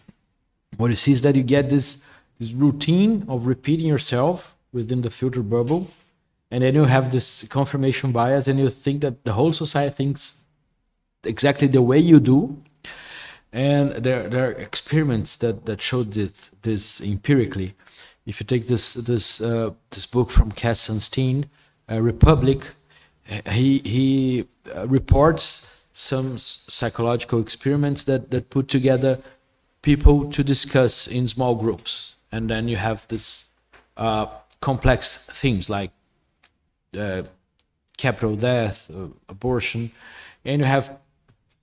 what you see is that you get this routine of repeating yourself within the filter bubble, and then you have this confirmation bias, and you think that the whole society thinks exactly the way you do. And there are experiments that showed this empirically. If you take this book from Kassenstein, Republic, he reports some psychological experiments that put together people to discuss in small groups, and then you have this complex themes like capital death, abortion, and you have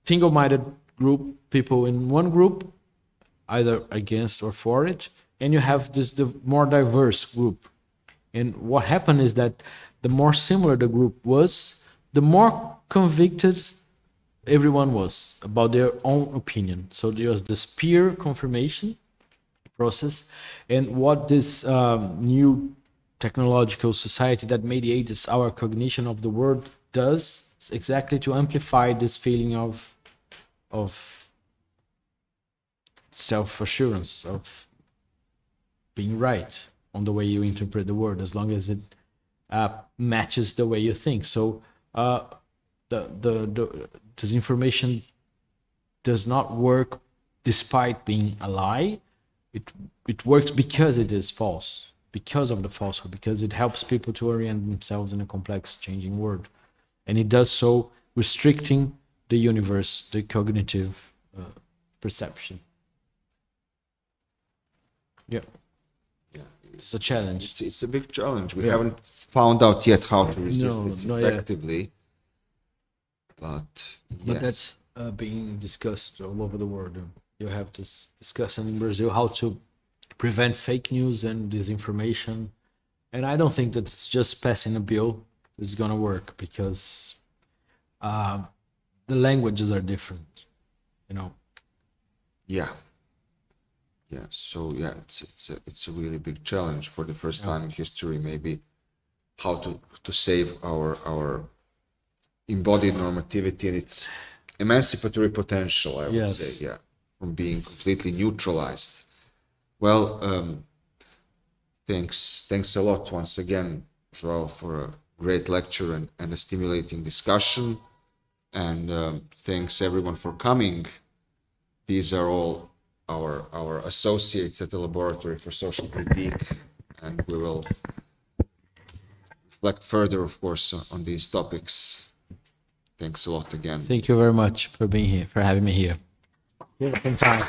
single-minded group, people in one group, either against or for it, and you have the more diverse group. And what happened is that the more similar the group was, the more convicted everyone was about their own opinion. So there was this peer confirmation process, and what this new technological society that mediates our cognition of the world does is exactly to amplify this feeling of self-assurance, of being right on the way you interpret the world, as long as it matches the way you think. So this information does not work despite being a lie. It works because it is false, because of the falsehood, because it helps people to orient themselves in a complex, changing world. And it does so restricting the universe, the cognitive perception. Yeah. Yeah. It's a challenge. It's a big challenge. We haven't found out yet how to resist No, this not yet. effectively. But But yes. that's being discussed all over the world. You have this discussion in Brazil how to prevent fake news and disinformation. And I don't think that it's just passing a bill is going to work, because the languages are different, you know. Yeah. Yeah. So yeah, it's a really big challenge for the first time in history, maybe, how to save our embodied normativity and its emancipatory potential, I would Yes. say, yeah, from being completely neutralized. Well, thanks a lot once again, João, for a great lecture and a stimulating discussion. And thanks everyone for coming. These are all our associates at the Laboratory for Social Critique, and we will reflect further, of course, on these topics. Thanks a lot again. Thank you very much for being here, for having me here. Yeah, same time.